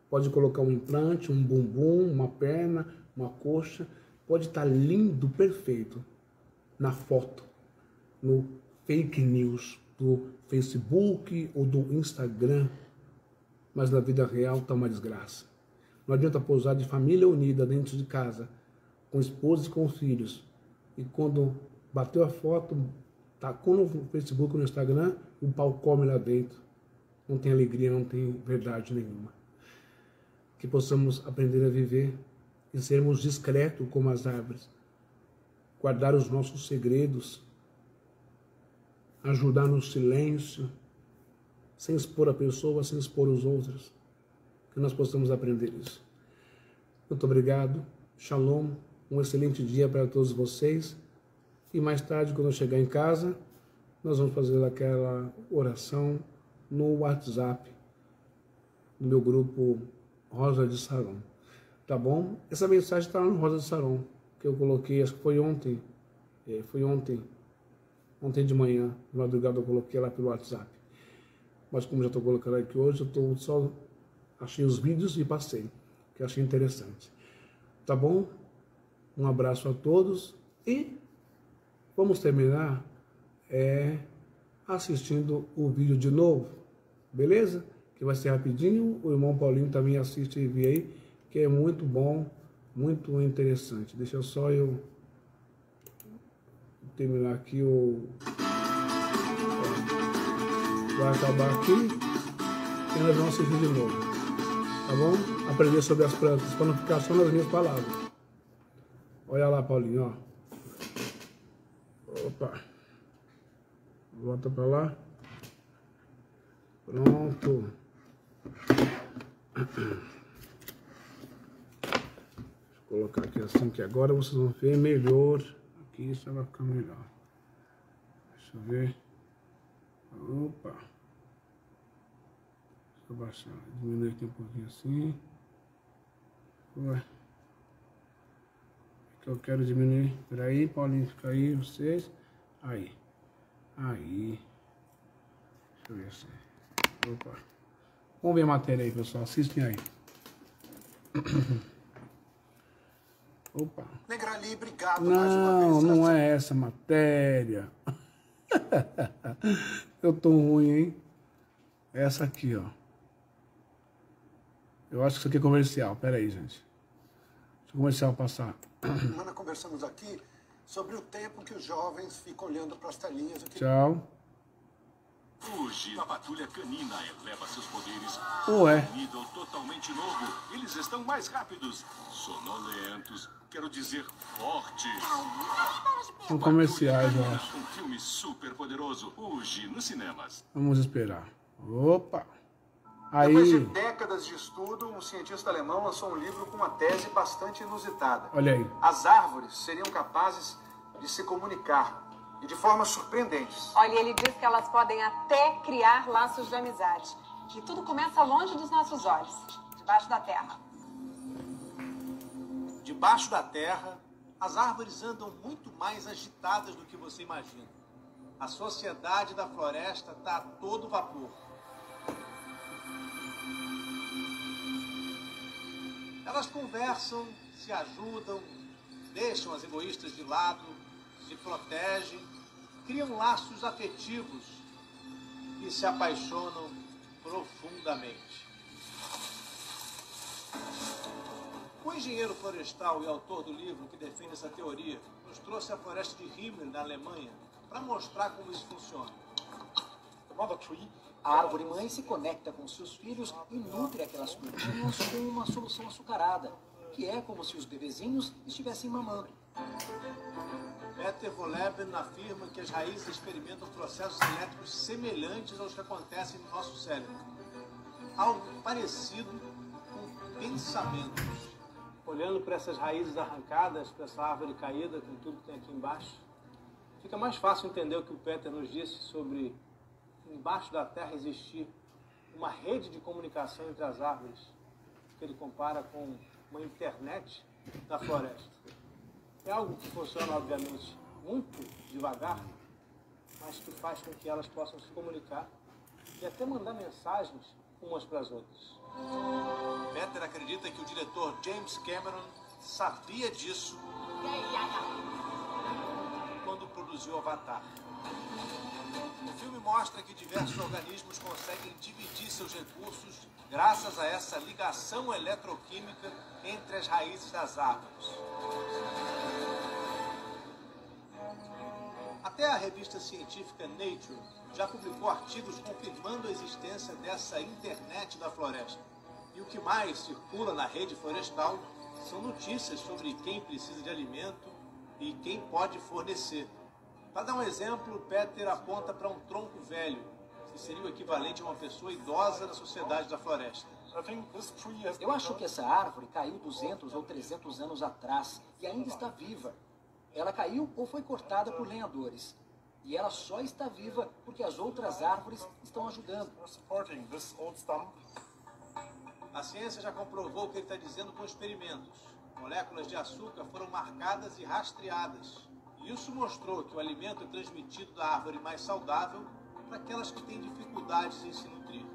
Pode colocar um implante, um bumbum, uma perna, uma coxa. Pode estar lindo, perfeito. na foto, no fake news do Facebook ou do Instagram, mas na vida real está uma desgraça. Não adianta pousar de família unida dentro de casa, com esposa e com filhos, e quando bateu a foto, tacou no Facebook ou no Instagram, o pau come lá dentro. Não tem alegria, não tem verdade nenhuma. Que possamos aprender a viver e sermos discretos como as árvores, guardar os nossos segredos, ajudar no silêncio, sem expor a pessoa, sem expor os outros. Que nós possamos aprender isso. Muito obrigado. Shalom. Um excelente dia para todos vocês. E mais tarde, quando eu chegar em casa, nós vamos fazer aquela oração no WhatsApp, no meu grupo Rosa de Saron. Tá bom? Essa mensagem está lá no Rosa de Saron, que eu coloquei, acho que foi ontem. Ontem de manhã, de madrugada, eu coloquei lá pelo WhatsApp. Mas como já estou colocando aqui hoje, eu só achei os vídeos e passei, que eu achei interessante. Tá bom? Um abraço a todos e vamos terminar assistindo o vídeo de novo, beleza? Que vai ser rapidinho, o irmão Paulinho também assiste e vê aí, que é muito bom, muito interessante. Deixa só eu terminar aqui vai acabar aqui e nós vamos assistir de novo, tá bom? Aprender sobre as plantas, para não ficar só nas minhas palavras. Olha lá, Paulinho, ó. Opa. Volta para lá. Pronto. Deixa eu colocar aqui assim, que agora vocês vão ver melhor. Aqui isso vai ficar melhor. Deixa eu ver. Opa. Deixa eu baixar. Diminuir aqui um pouquinho assim. Ué. Que eu quero diminuir. Peraí, Paulinho, fica aí, vocês. Aí. Aí. Deixa eu ver assim. Opa. Vamos ver a matéria aí, pessoal. Assistem aí. Opa. Negrali, obrigado mais uma vez. Não é essa matéria. Eu tô ruim, hein? Essa aqui, ó. Eu acho que isso aqui é comercial. Pera aí, gente. Deixa o comercial passar. Semana conversamos aqui sobre o tempo que os jovens ficam olhando para as telinhas. Tchau. Hoje, a patrulha canina eleva seus poderes Ué. a um nível totalmente novo. Eles estão mais rápidos, sonolentos, quero dizer, fortes. São comerciais, eu acho. Um filme super poderoso, hoje nos cinemas. Vamos esperar. Opa. Depois de Aí. décadas de estudo, um cientista alemão lançou um livro com uma tese bastante inusitada. Olha aí. As árvores seriam capazes de se comunicar e de formas surpreendentes. Olha, ele diz que elas podem até criar laços de amizade. E tudo começa longe dos nossos olhos, debaixo da terra. Debaixo da terra, as árvores andam muito mais agitadas do que você imagina. A sociedade da floresta está a todo vapor. Elas conversam, se ajudam, deixam as egoístas de lado, se protegem, criam laços afetivos e se apaixonam profundamente. O engenheiro florestal e autor do livro que defende essa teoria nos trouxe a floresta de Himmler, na Alemanha, para mostrar como isso funciona. A árvore-mãe se conecta com seus filhos e nutre aquelas plantinhas com uma solução açucarada, que é como se os bebezinhos estivessem mamando. Peter Wohlleben afirma que as raízes experimentam processos elétricos semelhantes aos que acontecem no nosso cérebro. Algo parecido com pensamentos. Olhando para essas raízes arrancadas, para essa árvore caída, com tudo que tem aqui embaixo, fica mais fácil entender o que o Peter nos disse sobre embaixo da terra existir uma rede de comunicação entre as árvores, que ele compara com uma internet da floresta. É algo que funciona, obviamente, muito devagar, mas que faz com que elas possam se comunicar e até mandar mensagens umas para as outras. Peter acredita que o diretor James Cameron sabia disso quando produziu Avatar. O filme mostra que diversos organismos conseguem dividir seus recursos graças a essa ligação eletroquímica entre as raízes das árvores. Até a revista científica Nature já publicou artigos confirmando a existência dessa internet da floresta. E o que mais circula na rede florestal são notícias sobre quem precisa de alimento e quem pode fornecer. Para dar um exemplo, Peter aponta para um tronco velho, que seria o equivalente a uma pessoa idosa na sociedade da floresta. Eu acho que essa árvore caiu 200 ou 300 anos atrás e ainda está viva. Ela caiu ou foi cortada por lenhadores. E ela só está viva porque as outras árvores estão ajudando. A ciência já comprovou o que ele está dizendo com experimentos. Moléculas de açúcar foram marcadas e rastreadas. E isso mostrou que o alimento é transmitido da árvore mais saudável para aquelas que têm dificuldades em se nutrir.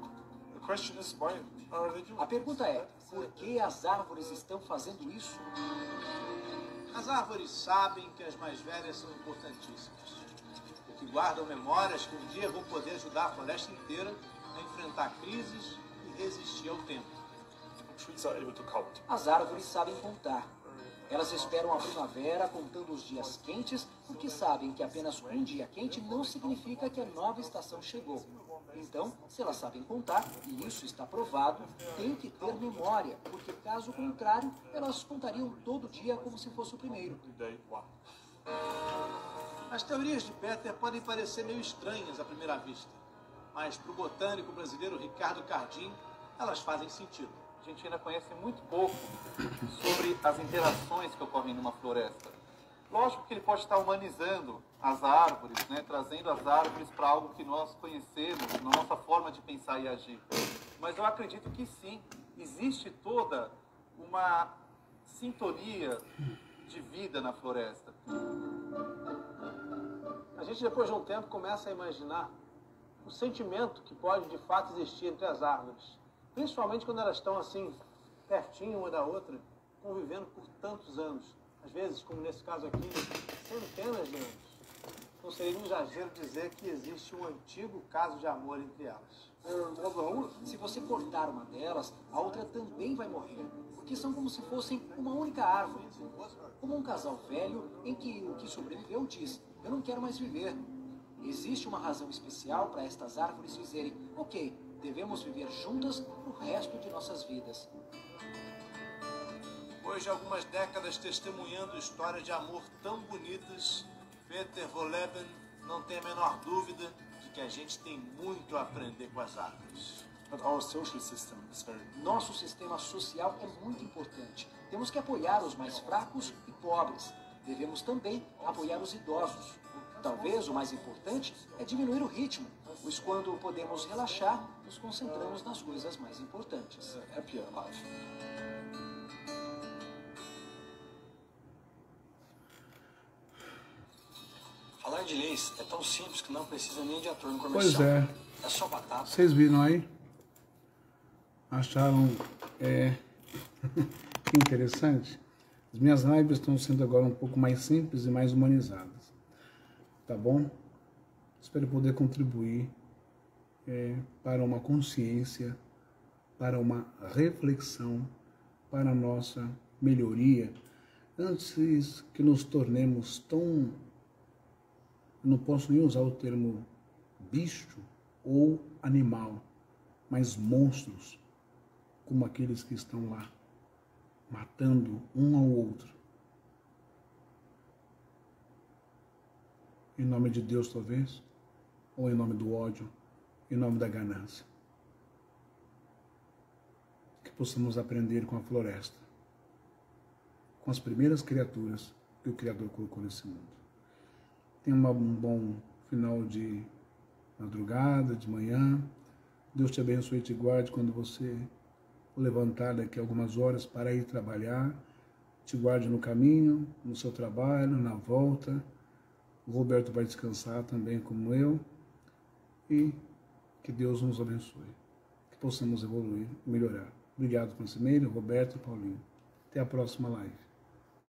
A pergunta é, por que as árvores estão fazendo isso? As árvores sabem que as mais velhas são importantíssimas, porque guardam memórias que um dia vão poder ajudar a floresta inteira a enfrentar crises e resistir ao tempo. As árvores sabem contar. Elas esperam a primavera contando os dias quentes, porque sabem que apenas um dia quente não significa que a nova estação chegou. Então, se elas sabem contar, e isso está provado, tem que ter memória, porque caso contrário, elas contariam todo dia como se fosse o primeiro. As teorias de Peter podem parecer meio estranhas à primeira vista, mas para o botânico brasileiro Ricardo Cardim, elas fazem sentido. A gente ainda conhece muito pouco sobre as interações que ocorrem numa floresta. Lógico que ele pode estar humanizando as árvores, né, trazendo as árvores para algo que nós conhecemos, na nossa forma de pensar e agir. Mas eu acredito que sim, existe toda uma sintonia de vida na floresta. A gente, depois de um tempo, começa a imaginar o sentimento que pode, de fato, existir entre as árvores. Principalmente quando elas estão assim, pertinho uma da outra, convivendo por tantos anos. Às vezes, como nesse caso aqui, centenas de anos. Não seria um exagero dizer que existe um antigo caso de amor entre elas. Se você cortar uma delas, a outra também vai morrer, porque são como se fossem uma única árvore. Como um casal velho em que o que sobreviveu diz, eu não quero mais viver. Existe uma razão especial para estas árvores dizerem, ok, devemos viver juntas pro resto de nossas vidas. Depois de algumas décadas testemunhando histórias de amor tão bonitas, Peter Wohlleben não tem a menor dúvida de que a gente tem muito a aprender com as árvores. Nosso sistema social é muito importante. Temos que apoiar os mais fracos e pobres. Devemos também apoiar os idosos. Talvez o mais importante é diminuir o ritmo, pois quando podemos relaxar, nos concentramos nas coisas mais importantes. Falar de leis é tão simples que não precisa nem de ator no Pois comercial. é. É só batata. Vocês viram aí? Acharam que interessante? As minhas lives estão sendo agora um pouco mais simples e mais humanizadas. Tá bom? Espero poder contribuir para uma consciência, para uma reflexão, para a nossa melhoria, antes que nos tornemos tão... Não posso nem usar o termo bicho ou animal, mas monstros, como aqueles que estão lá, matando um ao outro. Em nome de Deus, talvez, ou em nome do ódio, em nome da ganância. Que possamos aprender com a floresta, com as primeiras criaturas que o Criador colocou nesse mundo. Tenha um bom final de madrugada, de manhã. Deus te abençoe e te guarde quando você levantar daqui a algumas horas para ir trabalhar. Te guarde no caminho, no seu trabalho, na volta. O Roberto vai descansar também como eu. E que Deus nos abençoe. Que possamos evoluir e melhorar. Obrigado, Conselheiro, Roberto e Paulinho. Até a próxima live.